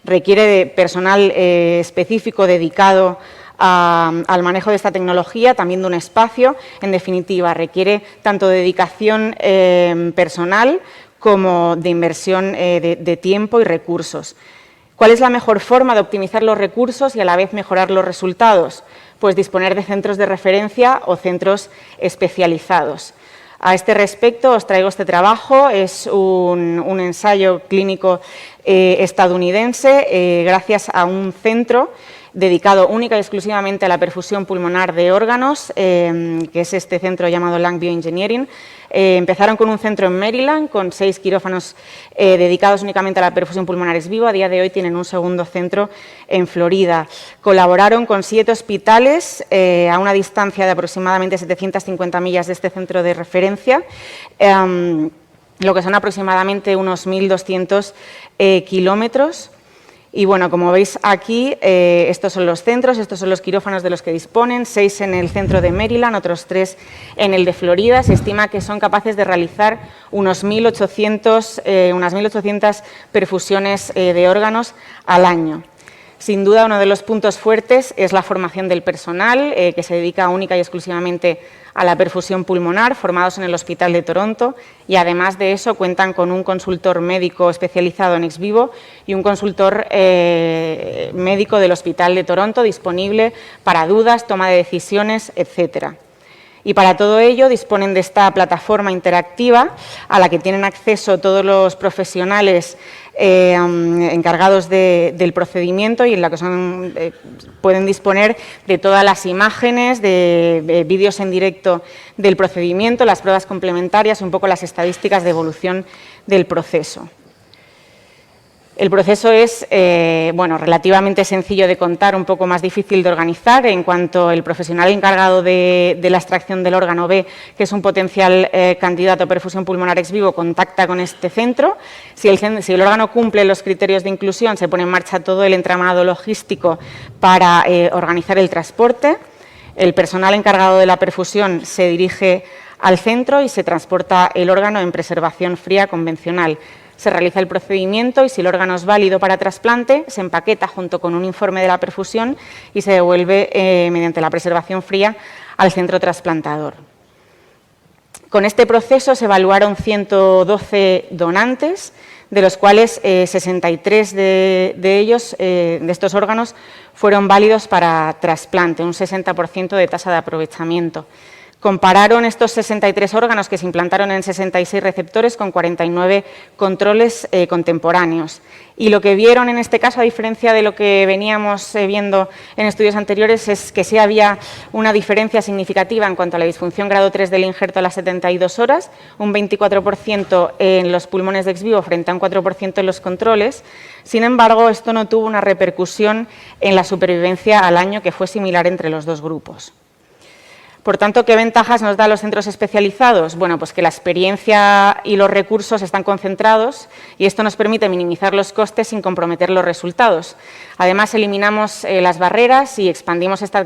Speaker 6: requiere de personal específico dedicado al manejo de esta tecnología, también de un espacio. En definitiva, requiere tanto de dedicación personal como de inversión de tiempo y recursos. ¿Cuál es la mejor forma de optimizar los recursos y a la vez mejorar los resultados? Pues disponer de centros de referencia o centros especializados. A este respecto os traigo este trabajo, es un ensayo clínico estadounidense gracias a un centro dedicado única y exclusivamente a la perfusión pulmonar de órganos, que es este centro llamado Lung Bioengineering. Empezaron con un centro en Maryland, con 6 quirófanos dedicados únicamente a la perfusión pulmonar ex vivo. A día de hoy tienen un segundo centro en Florida. Colaboraron con 7 hospitales a una distancia de aproximadamente 750 millas de este centro de referencia, lo que son aproximadamente unos 1.200 kilómetros. Y bueno, como veis aquí, estos son los centros, estos son los quirófanos de los que disponen, 6 en el centro de Maryland, otros 3 en el de Florida. Se estima que son capaces de realizar unas 1.800 perfusiones de órganos al año. Sin duda, uno de los puntos fuertes es la formación del personal, que se dedica única y exclusivamente a la perfusión pulmonar, formados en el Hospital de Toronto, y además de eso cuentan con un consultor médico especializado en ex vivo y un consultor médico del Hospital de Toronto disponible para dudas, toma de decisiones, etcétera. Y para todo ello disponen de esta plataforma interactiva a la que tienen acceso todos los profesionales encargados del procedimiento y en la que pueden disponer de todas las imágenes, de vídeos en directo del procedimiento, las pruebas complementarias, un poco las estadísticas de evolución del proceso. El proceso es relativamente sencillo de contar, un poco más difícil de organizar. En cuanto el profesional encargado de la extracción del órgano ve que es un potencial candidato a perfusión pulmonar ex vivo, contacta con este centro. Si el órgano cumple los criterios de inclusión, se pone en marcha todo el entramado logístico para organizar el transporte. El personal encargado de la perfusión se dirige al centro y se transporta el órgano en preservación fría convencional. Se realiza el procedimiento y si el órgano es válido para trasplante, se empaqueta junto con un informe de la perfusión y se devuelve mediante la preservación fría al centro trasplantador. Con este proceso se evaluaron 112 donantes, de los cuales 63 de ellos, de estos órganos, fueron válidos para trasplante, un 60% de tasa de aprovechamiento. Compararon estos 63 órganos que se implantaron en 66 receptores con 49 controles contemporáneos. Y lo que vieron en este caso, a diferencia de lo que veníamos viendo en estudios anteriores, es que sí había una diferencia significativa en cuanto a la disfunción grado 3 del injerto a las 72 horas, un 24% en los pulmones de ex vivo frente a un 4% en los controles. Sin embargo, esto no tuvo una repercusión en la supervivencia al año, que fue similar entre los dos grupos. Por tanto, ¿qué ventajas nos dan los centros especializados? Bueno, pues que la experiencia y los recursos están concentrados y esto nos permite minimizar los costes sin comprometer los resultados. Además, eliminamos las barreras y expandimos esta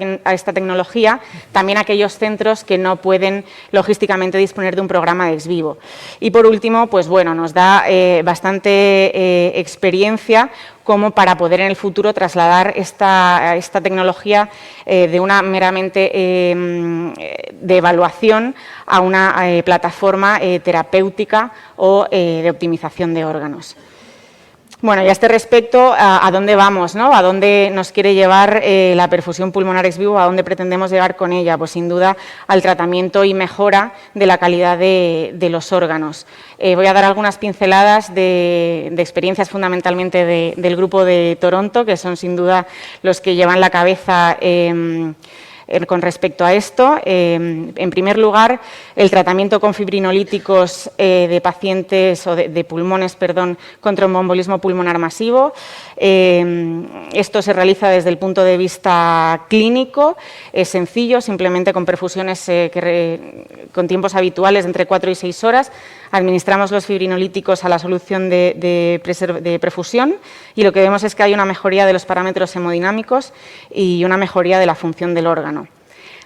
Speaker 6: tecnología también a aquellos centros que no pueden logísticamente disponer de un programa de ex vivo. Y por último, pues bueno, nos da bastante experiencia como para poder en el futuro trasladar esta tecnología de una meramente de evaluación a una plataforma terapéutica o de optimización de órganos. Bueno, y a este respecto, ¿a dónde vamos, no? ¿A dónde nos quiere llevar la perfusión pulmonar ex vivo? ¿A dónde pretendemos llegar con ella? Pues sin duda al tratamiento y mejora de la calidad de los órganos. Voy a dar algunas pinceladas de experiencias fundamentalmente del grupo de Toronto, que son sin duda los que llevan la cabeza con respecto a esto. En primer lugar, el tratamiento con fibrinolíticos de pacientes o de pulmones, con tromboembolismo pulmonar masivo. Esto se realiza desde el punto de vista clínico, es sencillo, simplemente con perfusiones con tiempos habituales entre 4 y 6 horas. Administramos los fibrinolíticos a la solución de perfusión y lo que vemos es que hay una mejoría de los parámetros hemodinámicos y una mejoría de la función del órgano.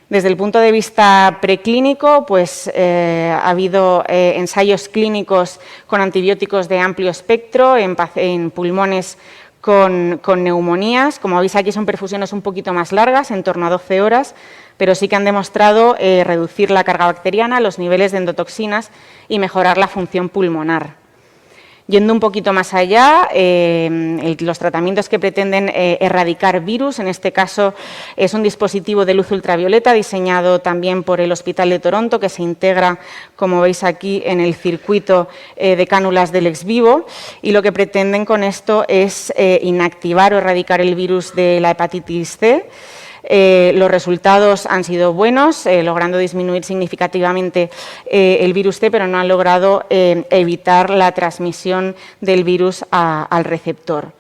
Speaker 6: Desde el punto de vista preclínico, pues ha habido ensayos clínicos con antibióticos de amplio espectro en pulmones con neumonías. Como veis aquí son perfusiones un poquito más largas, en torno a 12 horas, pero sí que han demostrado reducir la carga bacteriana, los niveles de endotoxinas y mejorar la función pulmonar. Yendo un poquito más allá, los tratamientos que pretenden erradicar virus, en este caso es un dispositivo de luz ultravioleta diseñado también por el Hospital de Toronto, que se integra, como veis aquí, en el circuito de cánulas del ex vivo, y lo que pretenden con esto es inactivar o erradicar el virus de la hepatitis C. Los resultados han sido buenos, logrando disminuir significativamente el virus C, pero no han logrado evitar la transmisión del virus al receptor.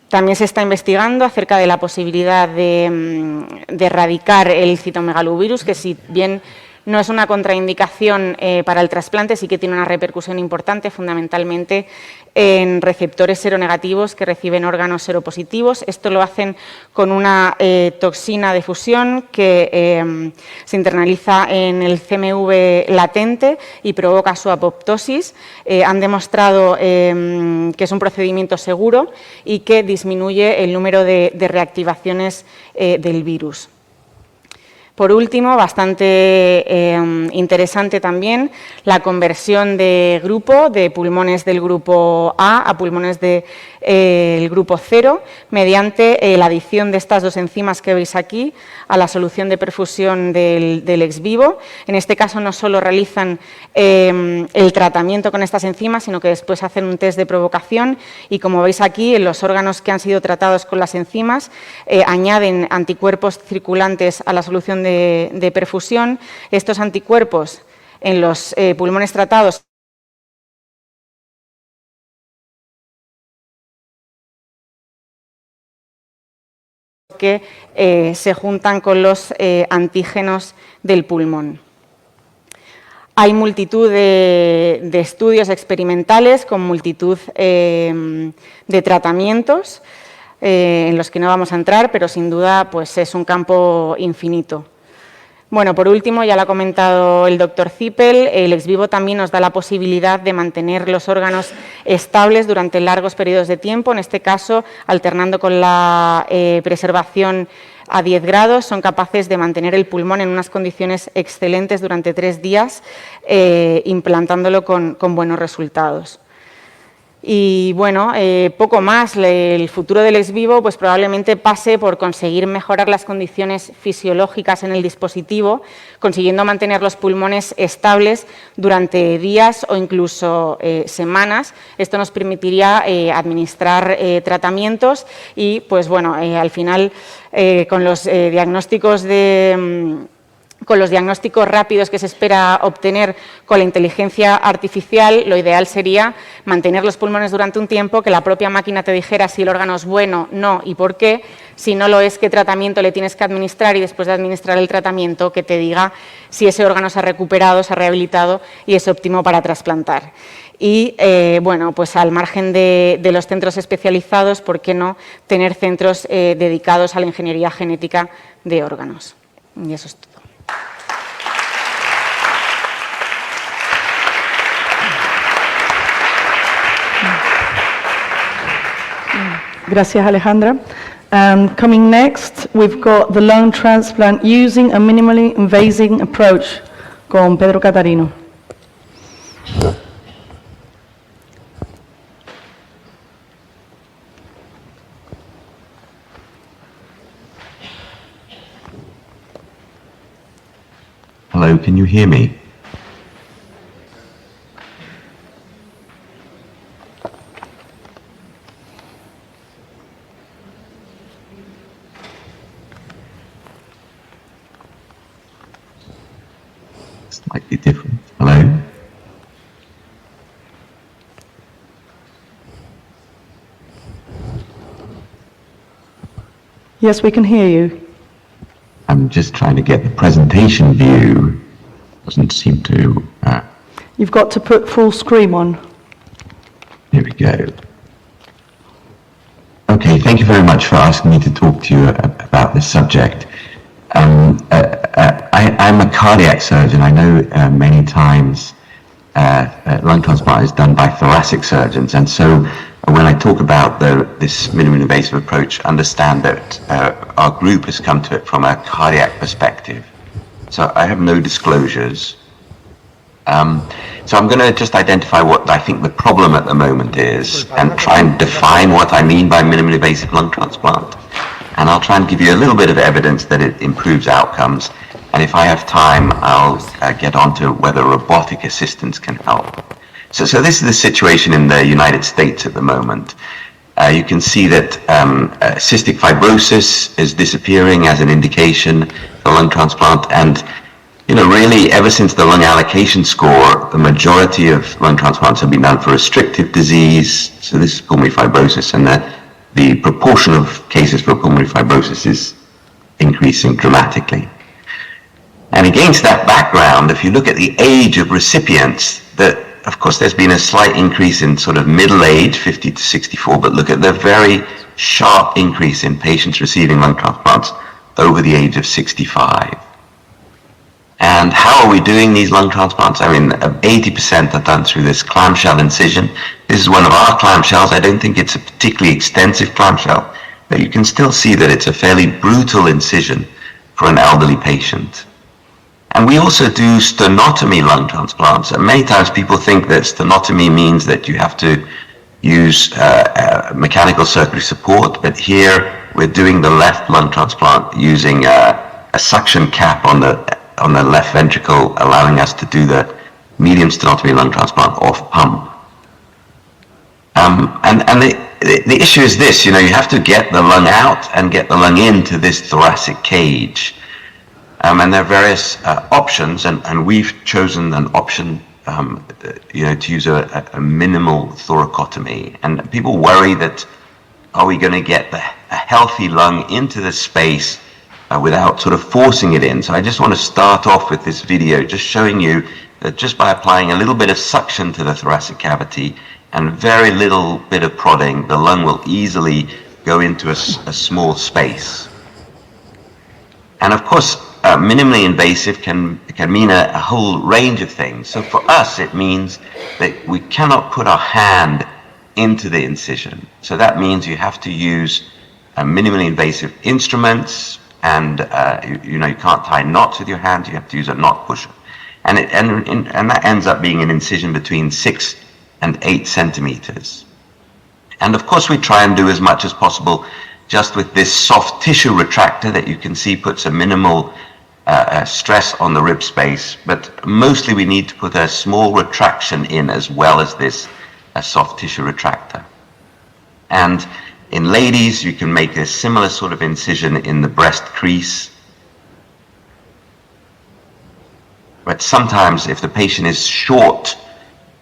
Speaker 6: También se está investigando acerca de la posibilidad de erradicar el citomegalovirus, que si bien no es una contraindicación para el trasplante, sí que tiene una repercusión importante, fundamentalmente en receptores seronegativos que reciben órganos seropositivos. Esto lo hacen con una toxina de fusión que se internaliza en el CMV latente y provoca su apoptosis. Han demostrado que es un procedimiento seguro y que disminuye el número de reactivaciones del virus. Por último, bastante interesante también, la conversión de grupo, de pulmones del grupo A a pulmones del grupo 0, mediante la adición de estas dos enzimas que veis aquí a la solución de perfusión del ex vivo. En este caso no solo realizan el tratamiento con estas enzimas, sino que después hacen un test de provocación y, como veis aquí, en los órganos que han sido tratados con las enzimas añaden anticuerpos circulantes a la solución de perfusión. Estos anticuerpos en los pulmones tratados que se juntan con los antígenos del pulmón. Hay multitud de estudios experimentales con multitud de tratamientos en los que no vamos a entrar, pero sin duda pues, es un campo infinito. Bueno, por último, ya lo ha comentado el doctor Zippel, el ex vivo también nos da la posibilidad de mantener los órganos estables durante largos periodos de tiempo, en este caso, alternando con la preservación a 10 grados, son capaces de mantener el pulmón en unas condiciones excelentes durante 3 días, implantándolo con buenos resultados. Y bueno, poco más. El futuro del ex vivo pues probablemente pase por conseguir mejorar las condiciones fisiológicas en el dispositivo, consiguiendo mantener los pulmones estables durante días o incluso semanas. Esto nos permitiría administrar tratamientos y, pues bueno, al final con los diagnósticos con los diagnósticos rápidos que se espera obtener con la inteligencia artificial, lo ideal sería mantener los pulmones durante un tiempo, que la propia máquina te dijera si el órgano es bueno, no y por qué, si no lo es, qué tratamiento le tienes que administrar y después de administrar el tratamiento que te diga si ese órgano se ha recuperado, se ha rehabilitado y es óptimo para trasplantar. Y, bueno, pues al margen de los centros especializados, ¿por qué no tener centros dedicados a la ingeniería genética de órganos? Y eso es todo.
Speaker 1: Gracias, Alejandra. Coming next, we've got the lung transplant using a minimally invasive approach con Pedro Catarino.
Speaker 7: Hello, can you hear me? Slightly different. Hello?
Speaker 1: Yes, we can hear you.
Speaker 7: I'm just trying to get the presentation view. Doesn't seem to...
Speaker 1: You've got to put full screen on.
Speaker 7: Here we go. Okay, thank you very much for asking me to talk to you about this subject. I'm a cardiac surgeon. I know many times lung transplant is done by thoracic surgeons, and so when I talk about this minimally invasive approach, understand that our group has come to it from a cardiac perspective. So I have no disclosures. So I'm going to just identify what I think the problem at the moment is and try and define what I mean by minimally invasive lung transplant. And I'll try and give you a little bit of evidence that it improves outcomes. And if I have time, I'll get on to whether robotic assistance can help. So this is the situation in the United States at the moment. You can see that cystic fibrosis is disappearing as an indication for lung transplant. And, you know, really, ever since the lung allocation score, the majority of lung transplants have been done for restrictive disease. So this is pulmonary fibrosis, and the proportion of cases for pulmonary fibrosis is increasing dramatically. And against that background, if you look at the age of recipients, of course, there's been a slight increase in sort of middle age, 50 to 64, but look at the very sharp increase in patients receiving lung transplants over the age of 65. And how are we doing these lung transplants? I mean, 80% are done through this clamshell incision. This is one of our clamshells. I don't think it's a particularly extensive clamshell, but you can still see that it's a fairly brutal incision for an elderly patient. And we also do sternotomy lung transplants. And many times people think that sternotomy means that you have to use mechanical circulatory support, but here we're doing the left lung transplant using a suction cap on the left ventricle, allowing us to do the medium sternotomy lung transplant off pump. And the issue is this, you have to get the lung out and get the lung into this thoracic cage. And there are various options, and we've chosen an option, to use a minimal thoracotomy. And people worry that, are we going to get a healthy lung into the space without sort of forcing it in? So I just want to start off with this video just showing you that just by applying a little bit of suction to the thoracic cavity and very little bit of prodding, the lung will easily go into a small space. And of course, minimally invasive can mean a whole range of things. So for us, it means that we cannot put our hand into the incision. So that means you have to use minimally invasive instruments, and you can't tie knots with your hand. You have to use a knot pusher, and that ends up being an incision between 6 and 8 centimeters. And of course, we try and do as much as possible just with this soft tissue retractor that you can see puts a minimal stress on the rib space, but mostly we need to put a small retraction in as well as this soft tissue retractor. And in ladies, you can make a similar sort of incision in the breast crease. But sometimes if the patient is short,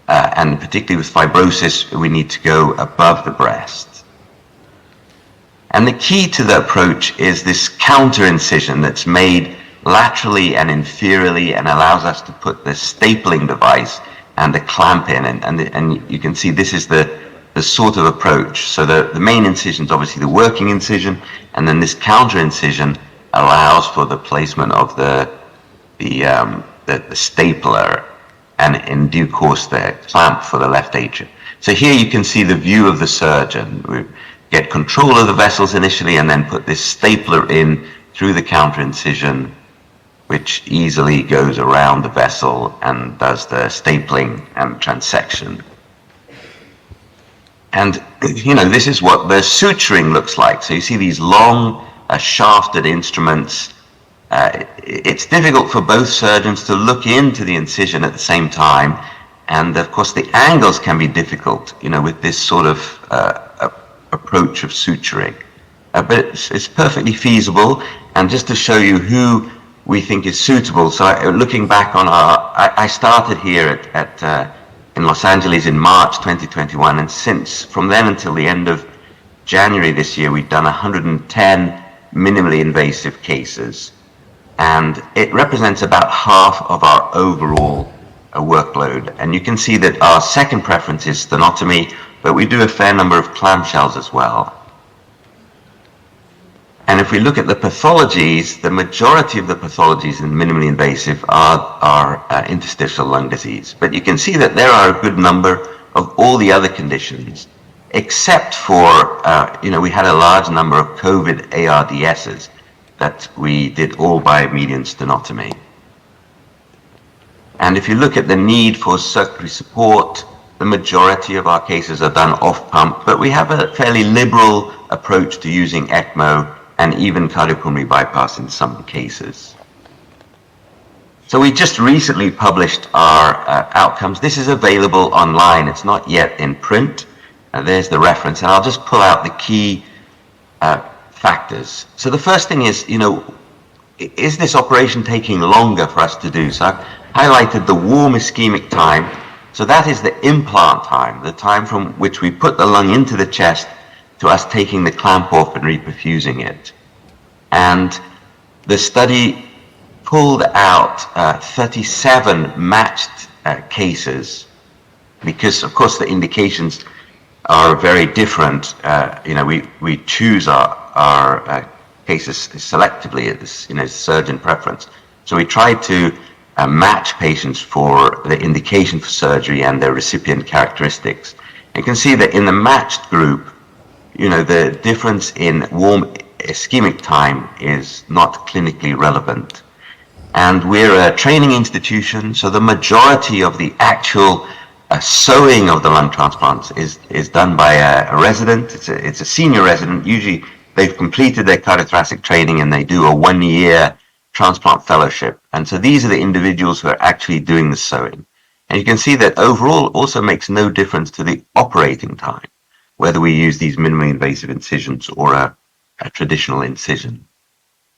Speaker 7: and particularly with fibrosis, we need to go above the breast. And the key to the approach is this counter incision that's made laterally and inferiorly and allows us to put the stapling device and the clamp in. And you can see this is the sort of approach. So the main incision is obviously the working incision, and then this counter incision allows for the placement of the stapler, and in due course the clamp for the left atrium. So here you can see the view of the surgeon. We get control of the vessels initially and then put this stapler in through the counter incision, which easily goes around the vessel and does the stapling and transection. And this is what the suturing looks like. So you see these long shafted instruments. It's difficult for both surgeons to look into the incision at the same time, and of course the angles can be difficult, with this sort of approach of suturing. But it's perfectly feasible, and just to show you who we think is suitable. So looking back on I started here in Los Angeles in March 2021, and from then until the end of January this year, we've done 110 minimally invasive cases. And it represents about half of our overall workload. And you can see that our second preference is sternotomy, but we do a fair number of clamshells as well. And if we look at the pathologies, the majority of the pathologies in minimally invasive are interstitial lung disease. But you can see that there are a good number of all the other conditions, except for, we had a large number of COVID ARDSs that we did all by median sternotomy. And if you look at the need for circulatory support, the majority of our cases are done off pump, but we have a fairly liberal approach to using ECMO and even cardiopulmonary bypass in some cases. So we just recently published our outcomes. This is available online. It's not yet in print. There's the reference, and I'll just pull out the key factors. So the first thing is, is this operation taking longer for us to do? So I've highlighted the warm ischemic time. So that is the implant time, the time from which we put the lung into the chest to us taking the clamp off and reperfusing it. And the study pulled out 37 matched cases, because of course the indications are very different. We choose our cases selectively as surgeon preference. So we try to match patients for the indication for surgery and their recipient characteristics. You can see that in the matched group, the difference in warm ischemic time is not clinically relevant. And we're a training institution, so the majority of the actual sewing of the lung transplants is done by a resident. It's a senior resident. Usually they've completed their cardiothoracic training and they do a 1-year transplant fellowship. And so these are the individuals who are actually doing the sewing. And you can see that overall it also makes no difference to the operating time, whether we use these minimally invasive incisions or a traditional incision.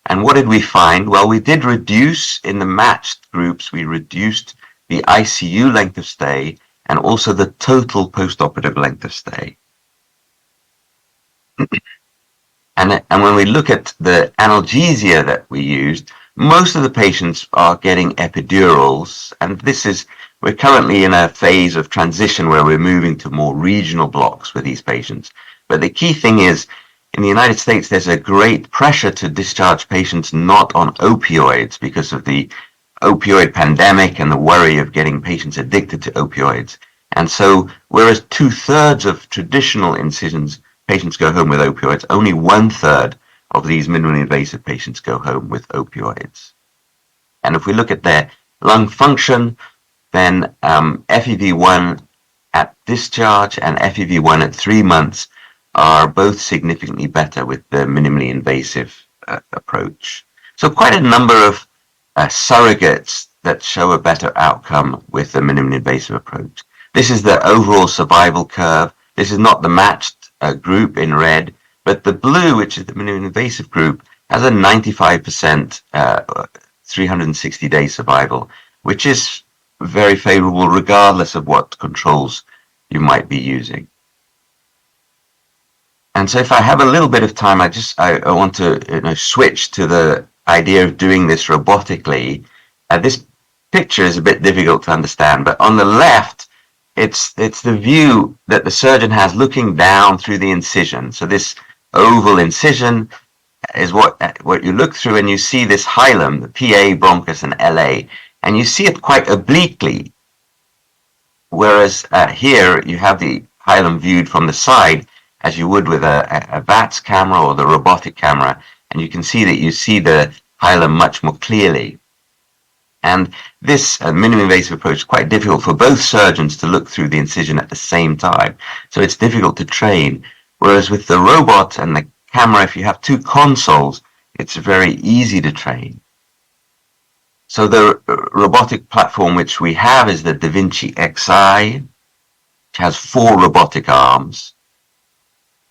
Speaker 7: And what did we find? Well, we did reduce in the matched groups, we reduced the ICU length of stay and also the total postoperative length of stay. And when we look at the analgesia that we used, most of the patients are getting epidurals. And we're currently in a phase of transition where we're moving to more regional blocks with these patients. But the key thing is, in the United States, there's a great pressure to discharge patients not on opioids because of the opioid pandemic and the worry of getting patients addicted to opioids. And so, whereas 2/3 of traditional incisions, patients go home with opioids, only 1/3 of these minimally invasive patients go home with opioids. And if we look at their lung function, then FEV1 at discharge and FEV1 at 3 months are both significantly better with the minimally invasive approach. So quite a number of surrogates that show a better outcome with the minimally invasive approach. This is the overall survival curve. This is not the matched group in red, but the blue, which is the minimally invasive group, has a 95% 360-day survival, which is very favorable regardless of what controls you might be using. And so if I have a little bit of time, I want to switch to the idea of doing this robotically. This picture is a bit difficult to understand, but on the left, it's the view that the surgeon has looking down through the incision. So this oval incision is what you look through, and you see this hilum, the PA, bronchus, and LA, and you see it quite obliquely. Whereas here you have the hilum viewed from the side, as you would with a VATS camera or the robotic camera, and you can see that you see the hilum much more clearly. And this minimally invasive approach is quite difficult for both surgeons to look through the incision at the same time, so it's difficult to train. Whereas with the robot and the camera, if you have two consoles, it's very easy to train. So the robotic platform which we have is the Da Vinci Xi, which has 4 robotic arms.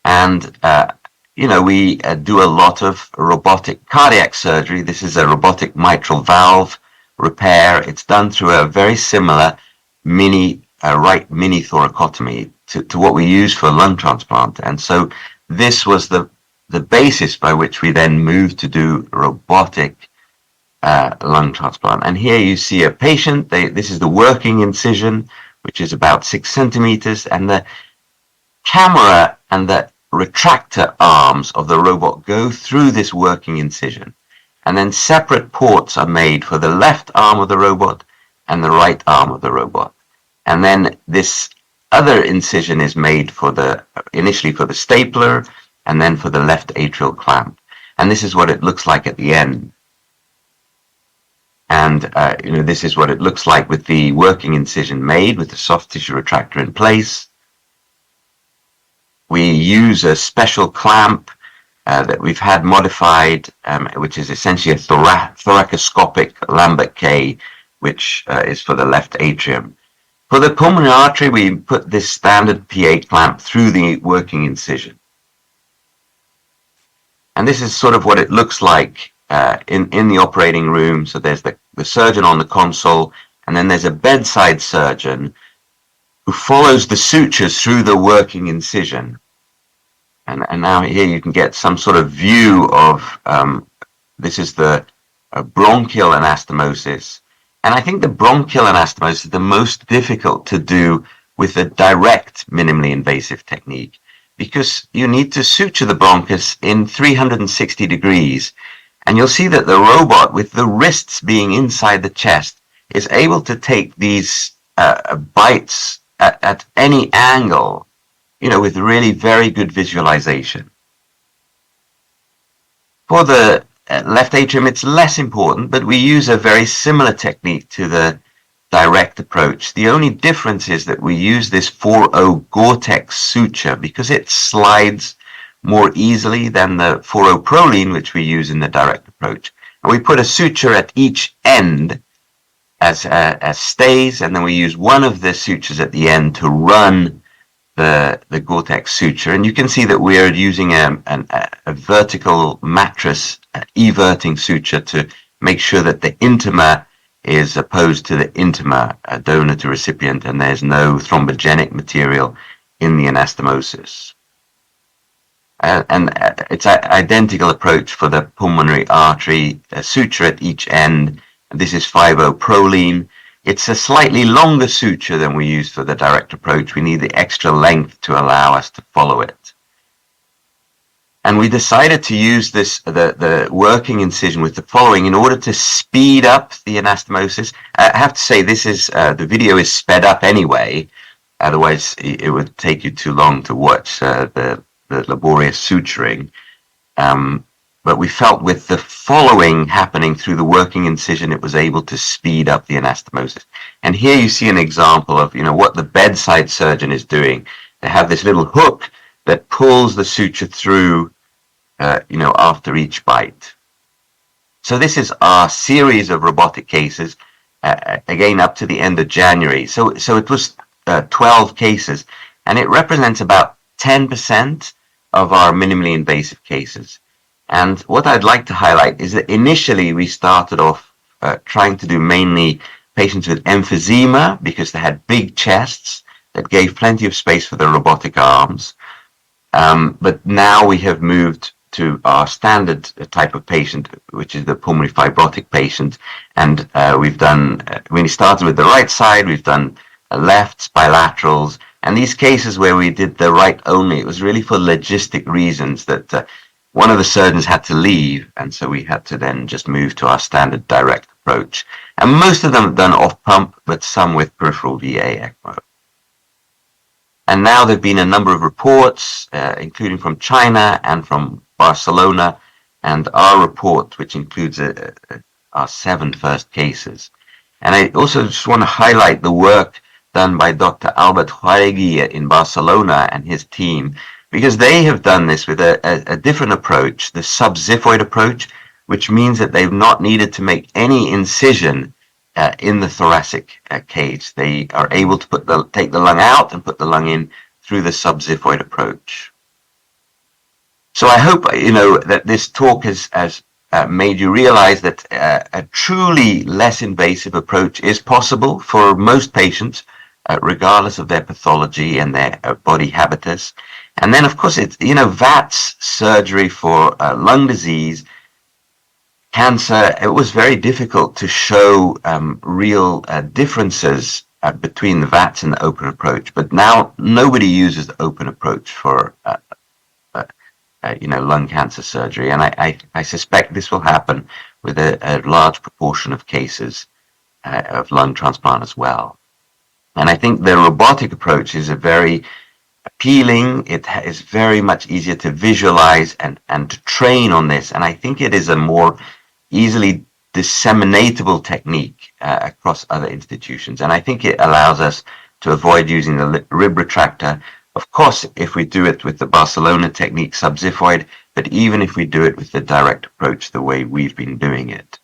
Speaker 7: And, we do a lot of robotic cardiac surgery. This is a robotic mitral valve repair. It's done through a very similar right mini thoracotomy to what we use for lung transplant. And so this was the basis by which we then moved to do robotic lung transplant. And here you see a patient. This is the working incision, which is about 6 centimeters, and the camera and the retractor arms of the robot go through this working incision, and then separate ports are made for the left arm of the robot and the right arm of the robot. And then this other incision is made initially for the stapler and then for the left atrial clamp. And this is what it looks like at the end. And this is what it looks like with the working incision made with the soft tissue retractor in place. We use a special clamp that we've had modified, which is essentially a thoracoscopic Lambert K, which is for the left atrium. For the pulmonary artery, we put this standard PA clamp through the working incision. And this is sort of what it looks like in the operating room. So there's the surgeon on the console, and then there's a bedside surgeon who follows the sutures through the working incision. And now here you can get some sort of view of, this is the bronchial anastomosis. And I think the bronchial anastomosis is the most difficult to do with a direct minimally invasive technique, because you need to suture the bronchus in 360 degrees. And you'll see that the robot, with the wrists being inside the chest, is able to take these bites at any angle, with really very good visualization. For the left atrium, it's less important, but we use a very similar technique to the direct approach. The only difference is that we use this 4.0 Gore-Tex suture because it slides more easily than the 4.0 Prolene, which we use in the direct approach. And we put a suture at each end as stays, and then we use one of the sutures at the end to run the Gore-Tex suture. And you can see that we are using a vertical mattress everting suture to make sure that the intima is opposed to the intima, donor to recipient, and there's no thrombogenic material in the anastomosis. And it's an identical approach for the pulmonary artery, a suture at each end. This is 5.0 Prolene. It's a slightly longer suture than we use for the direct approach. We need the extra length to allow us to follow it. And we decided to use the working incision with the following in order to speed up the anastomosis. I have to say this is the video is sped up anyway, otherwise it would take you too long to watch the laborious suturing. But we felt with the following happening through the working incision, it was able to speed up the anastomosis. And here you see an example of what the bedside surgeon is doing. They have this little hook that pulls the suture through, after each bite. So this is our series of robotic cases, again up to the end of January. So it was 12 cases, and it represents about 10% of our minimally invasive cases. And what I'd like to highlight is that initially we started off trying to do mainly patients with emphysema because they had big chests that gave plenty of space for the robotic arms. But now we have moved to our standard type of patient, which is the pulmonary fibrotic patient. And we started with the right side, we've done lefts, bilaterals, and these cases where we did the right only, it was really for logistic reasons that one of the surgeons had to leave, and so we had to then just move to our standard direct approach. And most of them have done off pump, but some with peripheral VA ECMO. And now there have been a number of reports, including from China and from Barcelona, and our report, which includes our 7 first cases. And I also just want to highlight the work done by Dr. Albert Jauregui in Barcelona and his team, because they have done this with a different approach, the sub-xiphoid approach, which means that they've not needed to make any incision in the thoracic cage. They are able to take the lung out and put the lung in through the sub-xiphoid approach. So I hope that this talk has made you realize that a truly less invasive approach is possible for most patients, regardless of their pathology and their body habitus. And then, of course, it's VATS surgery for lung disease, cancer. It was very difficult to show real differences between the VATS and the open approach. But now nobody uses the open approach for lung cancer surgery, and I suspect this will happen with a large proportion of cases of lung transplant as well. And I think the robotic approach is a very appealing. It is very much easier to visualize and to train on this, and I think it is a more easily disseminatable technique across other institutions, and I think it allows us to avoid using the rib retractor. Of course, if we do it with the Barcelona technique sub-xiphoid, but even if we do it with the direct approach the way we've been doing it.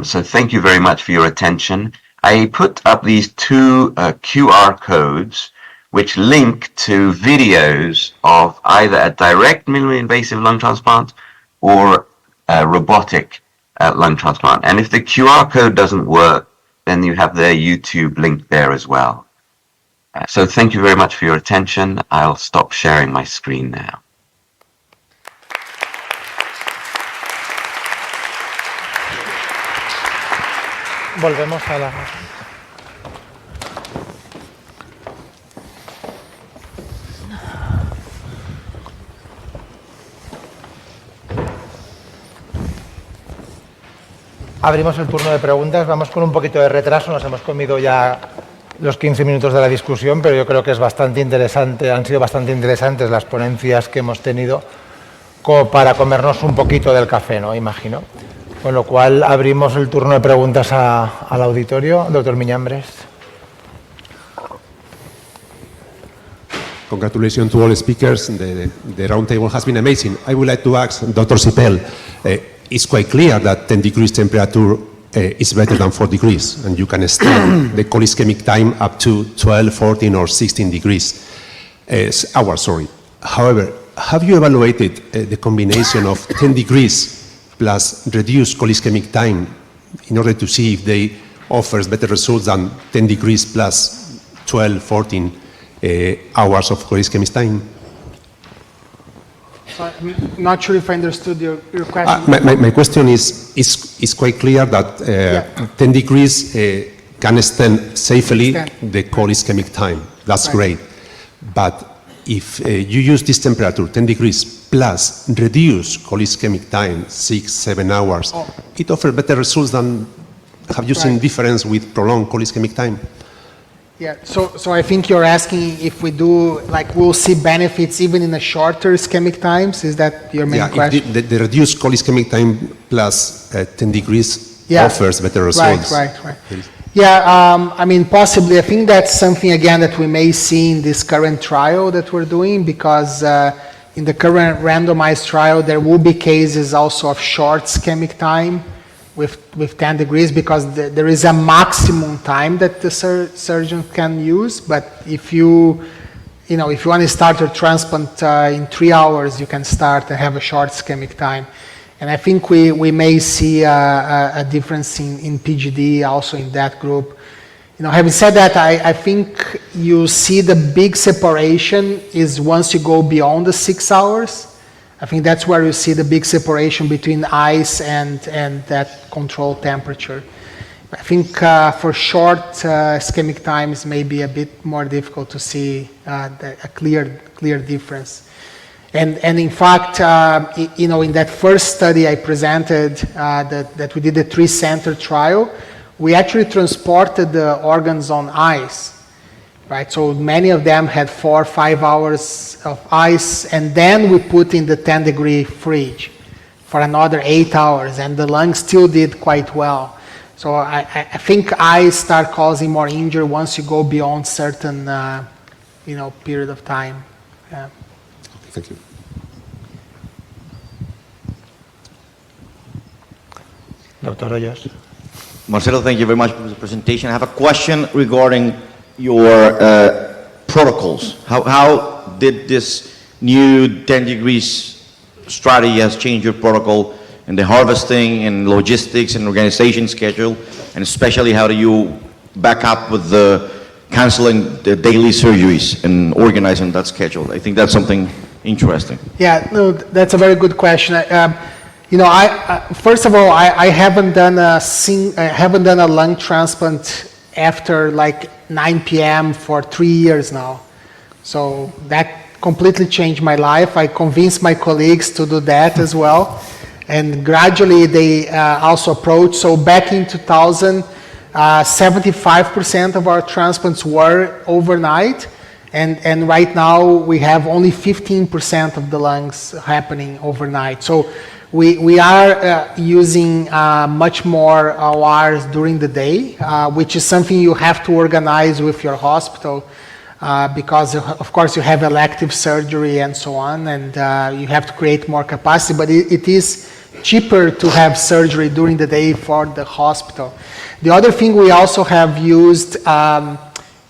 Speaker 7: So thank you very much for your attention. I put up these 2 QR codes which link to videos of either a direct minimally invasive lung transplant or a robotic lung transplant. And if the QR code doesn't work, then you have their YouTube link there as well. So thank you very much for your attention. I'll stop sharing my screen now.
Speaker 3: Volvemos a la... Abrimos el turno de preguntas. Vamos con un poquito de retraso. Nos hemos comido ya los 15 minutos de la discusión, pero yo creo que es bastante interesante. Han sido bastante interesantes las ponencias que hemos tenido, para comernos un poquito del café, ¿no? Imagino. Con lo cual abrimos el turno de preguntas al auditorio. Doctor Miñambres.
Speaker 8: Congratulations to all speakers. The roundtable has been amazing. I would like to ask Dr. Sipel, it's quite clear that 10 degrees temperature is better than 4 degrees, and you can extend the cold ischemic time up to 12, 14, or 16 degrees hours. Sorry. However, have you evaluated the combination of 10 degrees plus reduced cold ischemic time in order to see if they offers better results than 10 degrees plus 12, 14 hours of cold ischemic time?
Speaker 2: So I'm not sure if I understood your question.
Speaker 8: My question is quite clear that 10 degrees can extend safely the cold ischemic time. That's
Speaker 2: Right.
Speaker 8: great. But if you use this temperature, 10 degrees, plus reduce cold ischemic time, 6, 7 hours, it offers better results than, have you seen
Speaker 2: Right.
Speaker 8: difference with prolonged cold ischemic time?
Speaker 2: Yeah, so I think you're asking if we do, like, we'll see benefits even in the shorter ischemic times? Is that your main
Speaker 8: Yeah,
Speaker 2: question?
Speaker 8: if the reduced cold ischemic time plus 10 degrees
Speaker 2: Yeah.
Speaker 8: offers better results.
Speaker 2: Right. Yeah, I mean, possibly. I think that's something, again, that we may see in this current trial that we're doing, because in the current randomized trial, there will be cases also of short ischemic time with 10 degrees, because there is a maximum time that the surgeon can use. But if you want to start your transplant in 3 hours, you can start and have a short ischemic time. And I think we may see a difference in PGD also in that group. Having said that, I think you see the big separation is once you go beyond the 6 hours. I think that's where you see the big separation between ice and that controlled temperature. I think for short ischemic times may be a bit more difficult to see a clear difference. And in fact, in that first study I presented that we did a 3-center trial, we actually transported the organs on ice, right? So many of them had 4 or 5 hours of ice, and then we put in the 10-degree fridge for another 8 hours, and the lungs still did quite well. So I think ice start causing more injury once you go beyond certain, period of time. Yeah.
Speaker 8: Thank you.
Speaker 3: Doctor Hoyos.
Speaker 9: Marcelo, thank you very much for the presentation. I have a question regarding your protocols. How did this new 10 degrees strategy has changed your protocol in the harvesting and logistics and organization schedule? And especially, how do you back up with the canceling the daily surgeries and organizing that schedule? I think that's something interesting.
Speaker 2: Yeah, no, that's a very good question. First of all, I haven't done a lung transplant after like 9 p.m. for 3 years now. So that completely changed my life. I convinced my colleagues to do that as well. And gradually they also approached. So back in 2000, 75% of our transplants were overnight. And right now we have only 15% of the lungs happening overnight. So we are using much more hours during the day, which is something you have to organize with your hospital because, of course, you have elective surgery and so on, and you have to create more capacity. But it is cheaper to have surgery during the day for the hospital. The other thing we also have used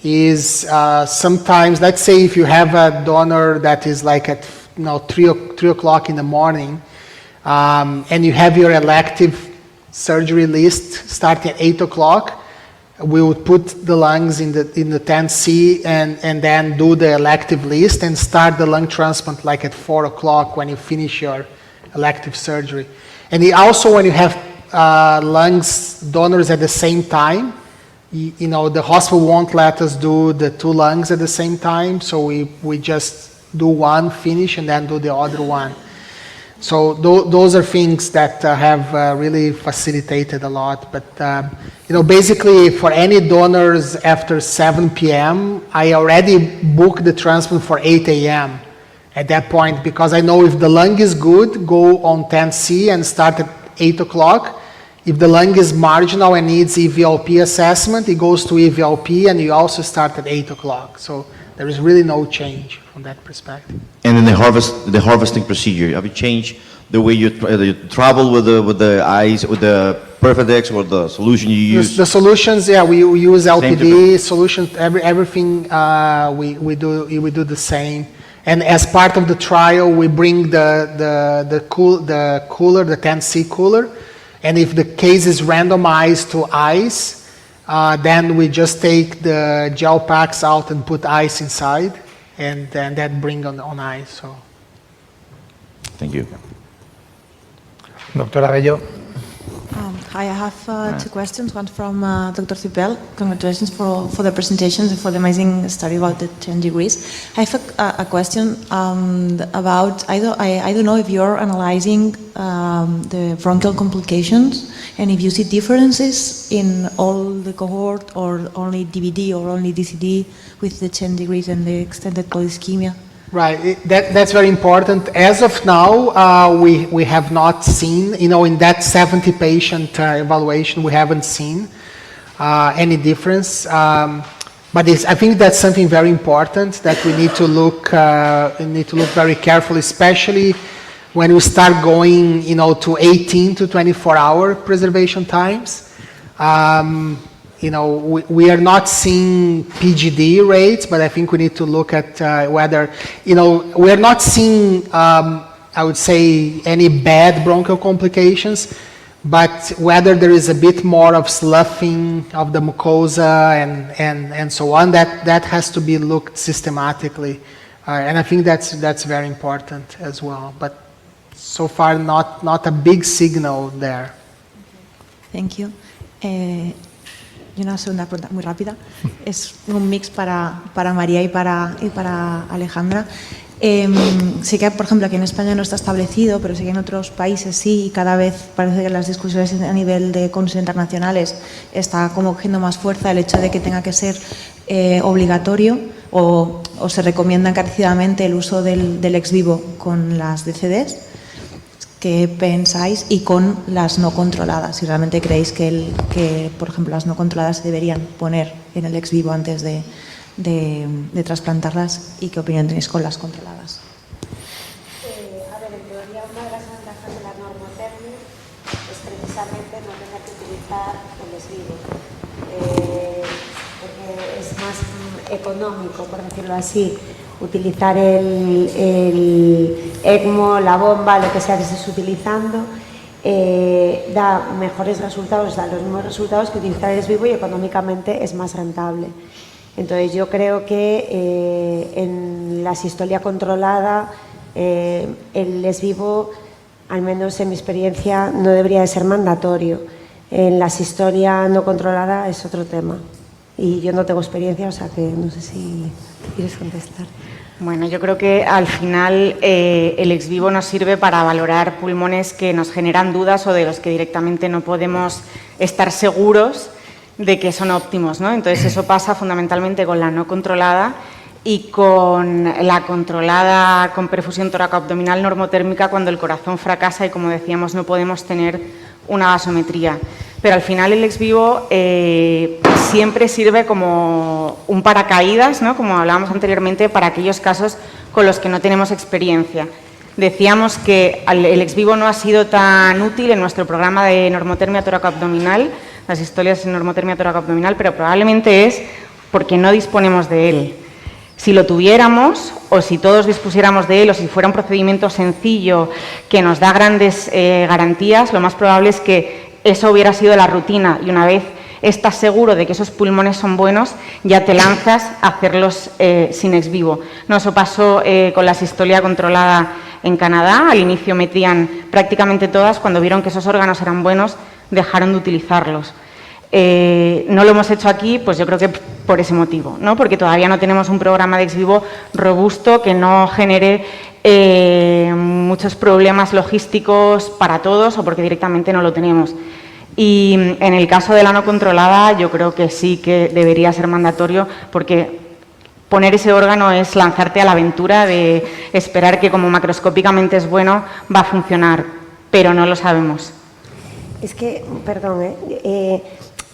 Speaker 2: is sometimes, let's say if you have a donor that is like at 3 o'clock in the morning, and you have your elective surgery list starting at 8 o'clock, we would put the lungs in the 10C and then do the elective list and start the lung transplant like at 4 o'clock when you finish your elective surgery. And also when you have lungs donors at the same time, the hospital won't let us do the 2 lungs at the same time, so we just do one, finish, and then do the other one. So those are things that have really facilitated a lot. But basically for any donors after 7 p.m., I already booked the transplant for 8 a.m. at that point, because I know if the lung is good, go on 10C and start at 8 o'clock. If the lung is marginal and needs EVLP assessment, it goes to EVLP and you also start at 8 o'clock. So there is really no change from that perspective.
Speaker 9: And in the harvesting procedure, have you changed the way you travel with the eyes, with the Perfadex or the solution you use?
Speaker 2: The solutions, yeah, we use LPD
Speaker 9: different.
Speaker 2: solutions. Everything we do the same. And as part of the trial, we bring the cooler, the 10C cooler. And if the case is randomized to ice, then we just take the gel packs out and put ice inside, and then that bring on ice. So.
Speaker 9: Thank you.
Speaker 3: Doctora Bello.
Speaker 10: Hi, I have two questions. One from Dr. Cipel. Congratulations for the presentation and for the amazing study about the 10 degrees. I have a question about, I don't know if you're analyzing the bronchial complications and if you see differences in all the cohort or only DVD or only DCD with the 10 degrees and the extended polyschemia.
Speaker 2: Right, that's very important. As of now, we have not seen, in that 70 patient evaluation, we haven't seen any difference. But I think that's something very important that we need to look very carefully, especially when we start going, to 18 to 24-hour preservation times. We are not seeing PGD rates, but I think we need to look at whether, we are not seeing, I would say, any bad bronchial complications, but whether there is a bit more of sloughing of the mucosa and so on, that has to be looked systematically. And I think that's very important as well. But so far, not a big signal there.
Speaker 10: Thank you. Y una segunda pregunta muy rápida. Es un mix para María y para Alejandra. Sé que, por ejemplo, aquí en España no está establecido, pero sé que en otros países sí, y cada vez parece que las discusiones a nivel de congresos internacionales está como cogiendo más fuerza el hecho de que tenga que ser obligatorio o se recomienda encarecidamente el uso del ex vivo con las DCDs. ¿Qué pensáis? Y con las no controladas, si realmente creéis que, por ejemplo, las no controladas se deberían poner en el ex vivo antes de trasplantarlas, y qué opinión tenéis con las controladas.
Speaker 5: A ver, en teoría una de las ventajas de la normotermia es precisamente no tener que utilizar el ex vivo, porque es más económico, por decirlo así, utilizar el ECMO, la bomba, lo que sea que estés utilizando, da mejores resultados, da los mismos resultados que utilizar el ex vivo, y económicamente es más rentable. Entonces yo creo que en la sistolia controlada el ex vivo, al menos en mi experiencia, no debería de ser mandatorio. En la sistolia no controlada es otro tema. Y yo no tengo experiencia, o sea que no sé si quieres contestar.
Speaker 6: Bueno, yo creo que al final el ex vivo nos sirve para valorar pulmones que nos generan dudas o de los que directamente no podemos estar seguros de que son óptimos, ¿no? Entonces eso pasa fundamentalmente con la no controlada y con la controlada con perfusión toracoabdominal normotérmica cuando el corazón fracasa y, como decíamos, no podemos tener una vasometría. Pero al final el ex vivo siempre sirve como un paracaídas, ¿no? Como hablábamos anteriormente, para aquellos casos con los que no tenemos experiencia. Decíamos que el ex vivo no ha sido tan útil en nuestro programa de normotermia toracoabdominal, las historias en normotermia toracoabdominal, pero probablemente es porque no disponemos de él. Si lo tuviéramos, o si todos dispusiéramos de él, o si fuera un procedimiento sencillo que nos da grandes garantías, lo más probable es que eso hubiera sido la rutina, y una vez estás seguro de que esos pulmones son buenos, ya te lanzas a hacerlos sin ex vivo. No, eso pasó con la sistolia controlada en Canadá. Al inicio metían prácticamente todas, cuando vieron que esos órganos eran buenos, dejaron de utilizarlos. No lo hemos hecho aquí, pues yo creo que por ese motivo, ¿no? Porque todavía no tenemos un programa de ex vivo robusto que no genere muchos problemas logísticos para todos, o porque directamente no lo tenemos. Y en el caso de la no controlada, yo creo que sí que debería ser mandatorio, porque poner ese órgano es lanzarte a la aventura de esperar que como macroscópicamente es bueno va a funcionar, pero no lo sabemos.
Speaker 5: Es que, perdón,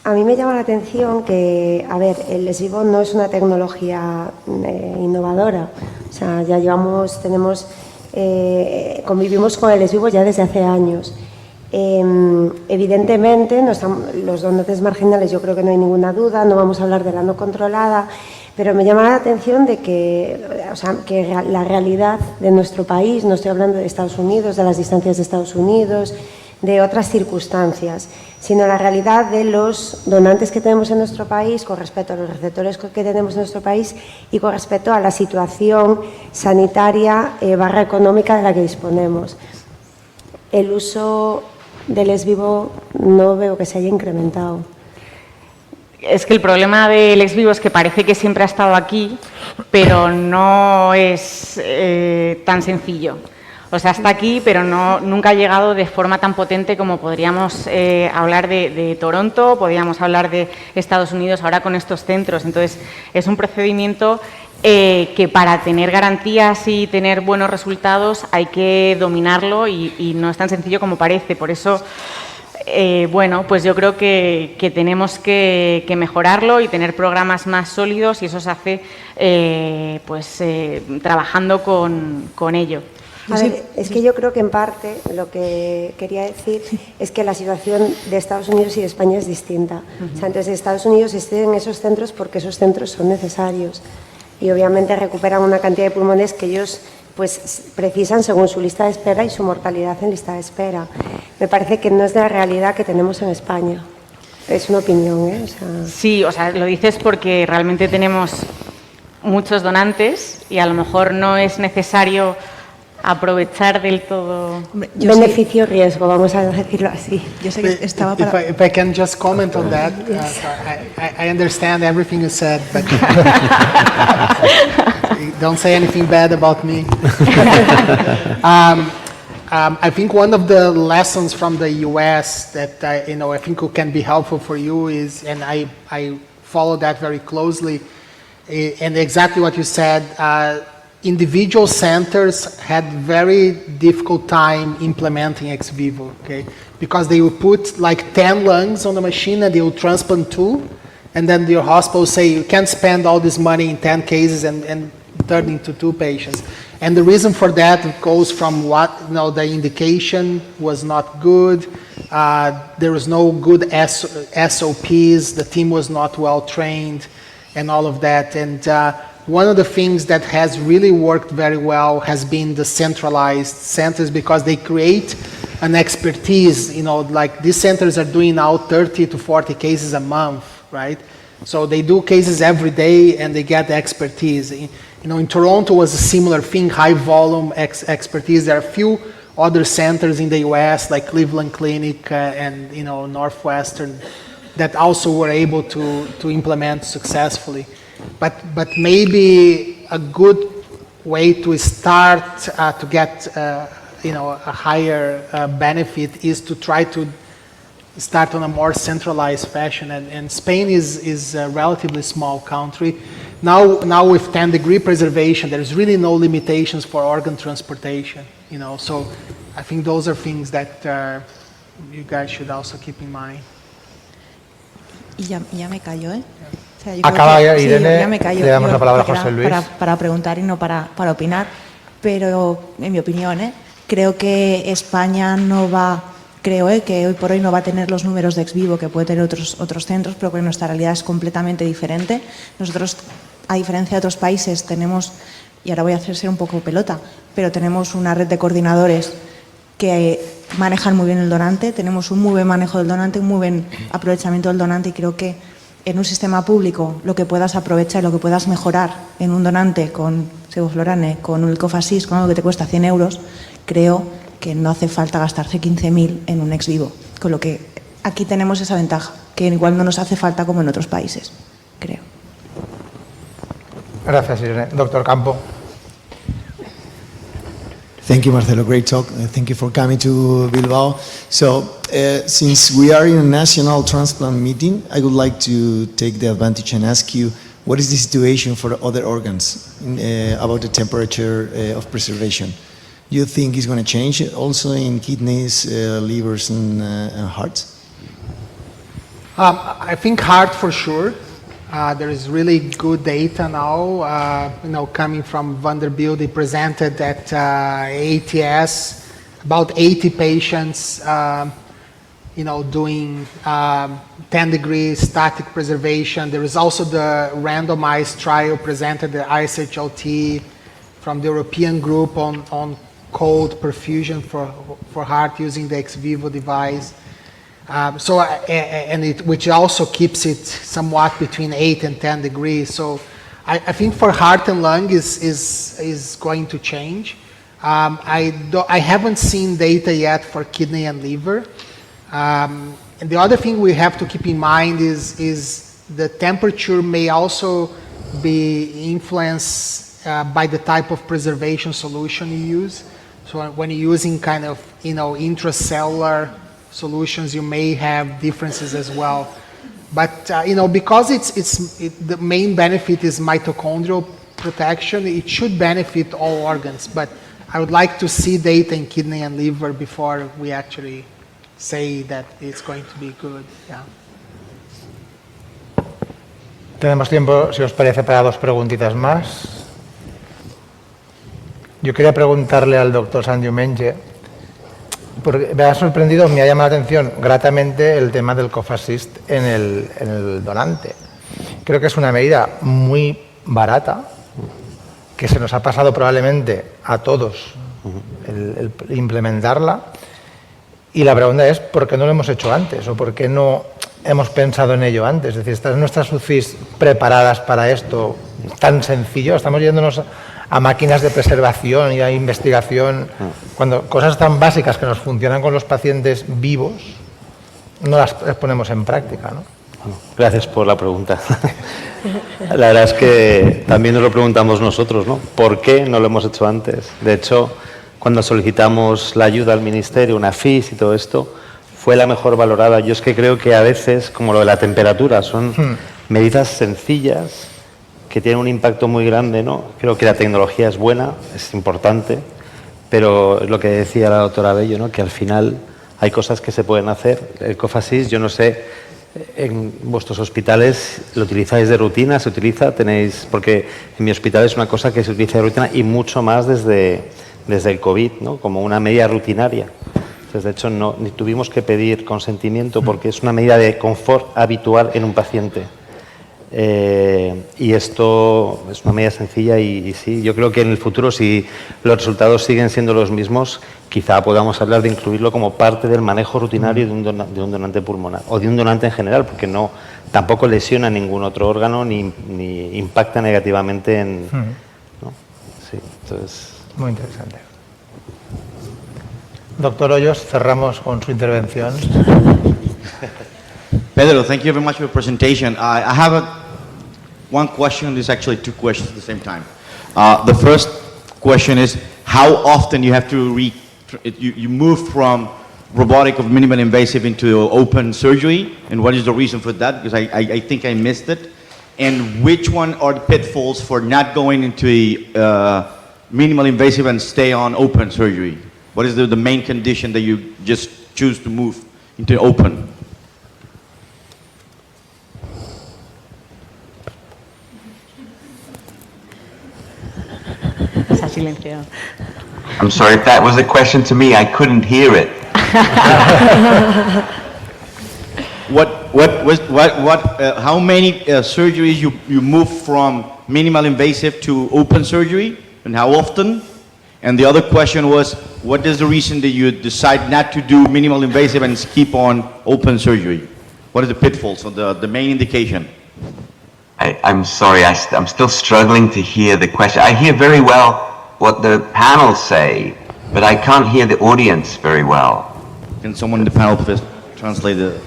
Speaker 5: a mí me llama la atención que, a ver, el ex vivo no es una tecnología innovadora. O sea, ya convivimos con el ex vivo ya desde hace años. Evidentemente, los donantes marginales yo creo que no hay ninguna duda, no vamos a hablar de la no controlada, pero me llama la atención de que la realidad de nuestro país, no estoy hablando de Estados Unidos, de las distancias de Estados Unidos, de otras circunstancias, sino la realidad de los donantes que tenemos en nuestro país con respecto a los receptores que tenemos en nuestro país y con respecto a la situación sanitaria / económica de la que disponemos. El uso del ex vivo no veo que se haya incrementado.
Speaker 6: Es que el problema del ex vivo es que parece que siempre ha estado aquí, pero no es tan sencillo. O sea, está aquí, pero nunca ha llegado de forma tan potente como podríamos hablar de Toronto, podríamos hablar de Estados Unidos ahora con estos centros. Entonces, es un procedimiento que para tener garantías y tener buenos resultados hay que dominarlo y no es tan sencillo como parece. Por eso, bueno, pues yo creo que tenemos que mejorarlo y tener programas más sólidos y eso se hace trabajando con ello.
Speaker 5: A ver, es que yo creo que en parte lo que quería decir es que la situación de Estados Unidos y de España es distinta. O sea, entonces Estados Unidos existen en esos centros porque esos centros son necesarios y obviamente recuperan una cantidad de pulmones que ellos pues precisan según su lista de espera y su mortalidad en lista de espera. Me parece que no es de la realidad que tenemos en España. Es una opinión, ¿eh? O sea...
Speaker 6: Sí, o sea, lo dices porque realmente tenemos muchos donantes y a lo mejor no es necesario aprovechar del todo.
Speaker 5: Beneficio-riesgo, vamos a decirlo así.
Speaker 10: Yo sé que estaba para...
Speaker 2: If I can just comment on that, I understand everything you said, but don't say anything bad about me. I think one of the lessons from the U.S. that I think can be helpful for you is, and I follow that very closely, and exactly what you said. Individual centers had very difficult time implementing ex vivo, okay? Because they would put like 10 lungs on the machine and they would transplant 2, and then your hospital say you can't spend all this money in 10 cases and turn into 2 patients. And the reason for that goes from the indication was not good, there was no good SOPs, the team was not well trained, and all of that. And one of the things that has really worked very well has been the centralized centers because they create an expertise, like these centers are doing now 30 to 40 cases a month, right? So they do cases every day and they get the expertise. In Toronto was a similar thing, high volume expertise. There are a few other centers in the US like Cleveland Clinic and Northwestern that also were able to implement successfully. But maybe a good way to start to get a higher benefit is to try to start on a more centralized fashion. And Spain is a relatively small country. Now with 10-degree preservation, there's really no limitations for organ transportation. So I think those are things that you guys should also keep in mind.
Speaker 10: Y ya me callo, ¿eh? O sea,
Speaker 3: Acaba Irene,
Speaker 10: ya me callo,
Speaker 3: le damos la palabra a José Luis.
Speaker 10: Para preguntar y no para opinar, pero en mi opinión, creo que España no va, que hoy por hoy no va a tener los números de ex vivo que puede tener otros centros, pero que nuestra realidad es completamente diferente. Nosotros, a diferencia de otros países, tenemos, y ahora voy a hacer ser un poco pelota, pero tenemos una red de coordinadores que manejan muy bien el donante, tenemos un muy buen manejo del donante, un muy buen aprovechamiento del donante y creo que en un sistema público lo que puedas aprovechar, lo que puedas mejorar en un donante con sevoflurane, con un Cofasis, con algo que te cuesta 100 euros, creo que no hace falta gastarse 15.000 en un ex vivo. Con lo que aquí tenemos esa ventaja, que igual no nos hace falta como en otros países, creo.
Speaker 3: Gracias, Irene. Doctor Campo.
Speaker 11: Thank you, Marcelo. Great talk. Thank you for coming to Bilbao. So, since we are in a national transplant meeting, I would like to take the advantage and ask you, what is the situation for other organs about the temperature of preservation? Do you think it's going to change also in kidneys, livers, and hearts?
Speaker 2: I think heart for sure. There is really good data now, coming from Vanderbilt. They presented at ATS about 80 patients, doing 10-degree static preservation. There is also the randomized trial presented at ISHLT from the European group on cold perfusion for heart using the ex vivo device. Which also keeps it somewhat between 8 and 10 degrees. So I think for heart and lung is going to change. I haven't seen data yet for kidney and liver. And the other thing we have to keep in mind is the temperature may also be influenced by the type of preservation solution you use. So when you're using kind of intracellular solutions, you may have differences as well. But because the main benefit is mitochondrial protection, it should benefit all organs. But I would like to see data in kidney and liver before we actually say that it's going to be good. Yeah.
Speaker 3: Tenemos tiempo, si os parece, para dos preguntitas más. Yo quería preguntarle al doctor Sandiumenge, porque me ha sorprendido, me ha llamado la atención gratamente el tema del COFASIST en el donante. Creo que es una medida muy barata, que se nos ha pasado probablemente a todos el implementarla. Y la pregunta es, ¿por qué no lo hemos hecho antes? ¿O por qué no hemos pensado en ello antes? Es decir, ¿están nuestras UCIs preparadas para esto tan sencillo? Estamos yéndonos a máquinas de preservación y a investigación, cuando cosas tan básicas que nos funcionan con los pacientes vivos, no las ponemos en práctica, ¿no?
Speaker 4: Bueno, gracias por la pregunta. La verdad es que también nos lo preguntamos nosotros, ¿no? ¿Por qué no lo hemos hecho antes? De hecho, cuando solicitamos la ayuda al Ministerio, una FIS y todo esto, fue la mejor valorada. Yo es que creo que a veces, como lo de la temperatura, son medidas sencillas que tienen un impacto muy grande, ¿no? Creo que la tecnología es buena, es importante, pero es lo que decía la doctora Bello, ¿no? Que al final hay cosas que se pueden hacer. El COFASIS, yo no sé, en vuestros hospitales lo utilizáis de rutina, se utiliza, tenéis, porque en mi hospital es una cosa que se utiliza de rutina y mucho más desde el COVID, ¿no? Como una medida rutinaria. Entonces, de hecho, ni tuvimos que pedir consentimiento porque es una medida de confort habitual en un paciente. Y esto es una medida sencilla y sí, yo creo que en el futuro, si los resultados siguen siendo los mismos, quizá podamos hablar de incluirlo como parte del manejo rutinario de un donante pulmonar o de un donante en general, porque tampoco lesiona ningún otro órgano ni impacta negativamente en... ¿no? Sí, entonces...
Speaker 3: Muy interesante. Doctor Hoyos, cerramos con su intervención.
Speaker 9: Pedro, thank you very much for your presentation. I have one question. There's actually two questions at the same time. The first question is, how often you have to you move from robotic of minimal invasive into open surgery, and what is the reason for that? Because I think I missed it. And which one are the pitfalls for not going into a minimal invasive and stay on open surgery? What is the main condition that you just choose to move into open?
Speaker 7: I'm sorry, if that was a question to me, I couldn't hear it.
Speaker 9: How many surgeries you move from minimal invasive to open surgery, and how often? And the other question was, what is the reason that you decide not to do minimal invasive and keep on open surgery? What are the pitfalls of the main indication?
Speaker 7: I'm sorry, I'm still struggling to hear the question. I hear very well what the panel say, but I can't hear the audience very well.
Speaker 9: Can someone in the panel please translate it?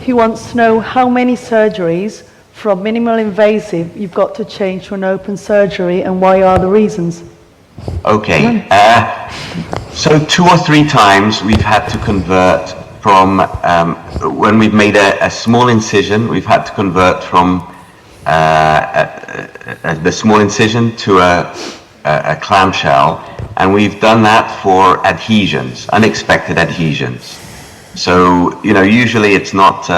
Speaker 1: He wants to know how many surgeries from minimal invasive you've got to change to an open surgery and why are the reasons?
Speaker 7: Okay, so 2 or 3 times we've had to convert from, when we've made a small incision, we've had to convert from the small incision to a clamshell, and we've done that for adhesions, unexpected adhesions. So, usually it's not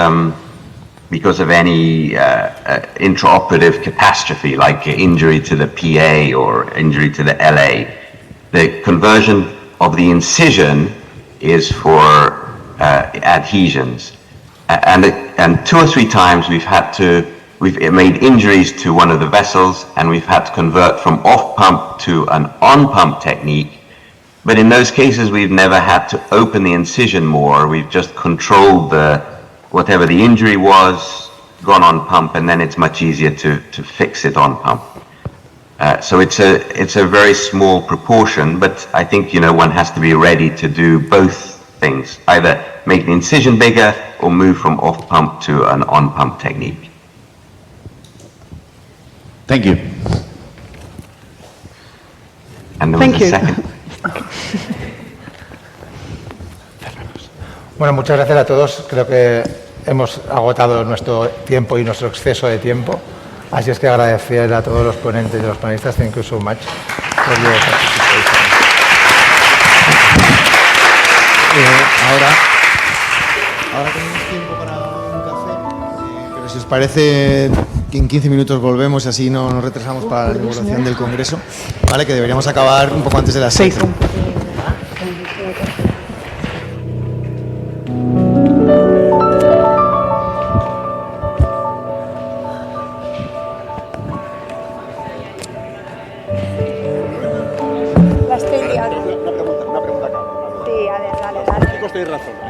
Speaker 7: because of any intraoperative catastrophe like injury to the PA or injury to the LA. The conversion of the incision is for adhesions. And 2 or 3 times we've made injuries to one of the vessels, and we've had to convert from off-pump to an on-pump technique. But in those cases, we've never had to open the incision more. We've just controlled whatever the injury was, gone on pump, and then it's much easier to fix it on pump. So it's a very small proportion, but I think, one has to be ready to do both things, either make the incision bigger or move from off-pump to an on-pump technique.
Speaker 9: Thank you.
Speaker 7: And there
Speaker 1: Thank
Speaker 7: was a
Speaker 1: you.
Speaker 7: second.
Speaker 3: Bueno, muchas gracias a todos. Creo que hemos agotado nuestro tiempo y nuestro exceso de tiempo. Así es que agradecer a todos los ponentes y los panelistas. Thank you so much for your participation.
Speaker 11: Ahora tenemos tiempo para un café, pero si os parece que en 15 minutos volvemos y así no nos retrasamos para la inauguración del Congreso, ¿vale? Que deberíamos acabar un poco antes de las 6.
Speaker 5: La estoy liando. Una pregunta acá. Sí, a ver, dale.
Speaker 12: Tenéis razón.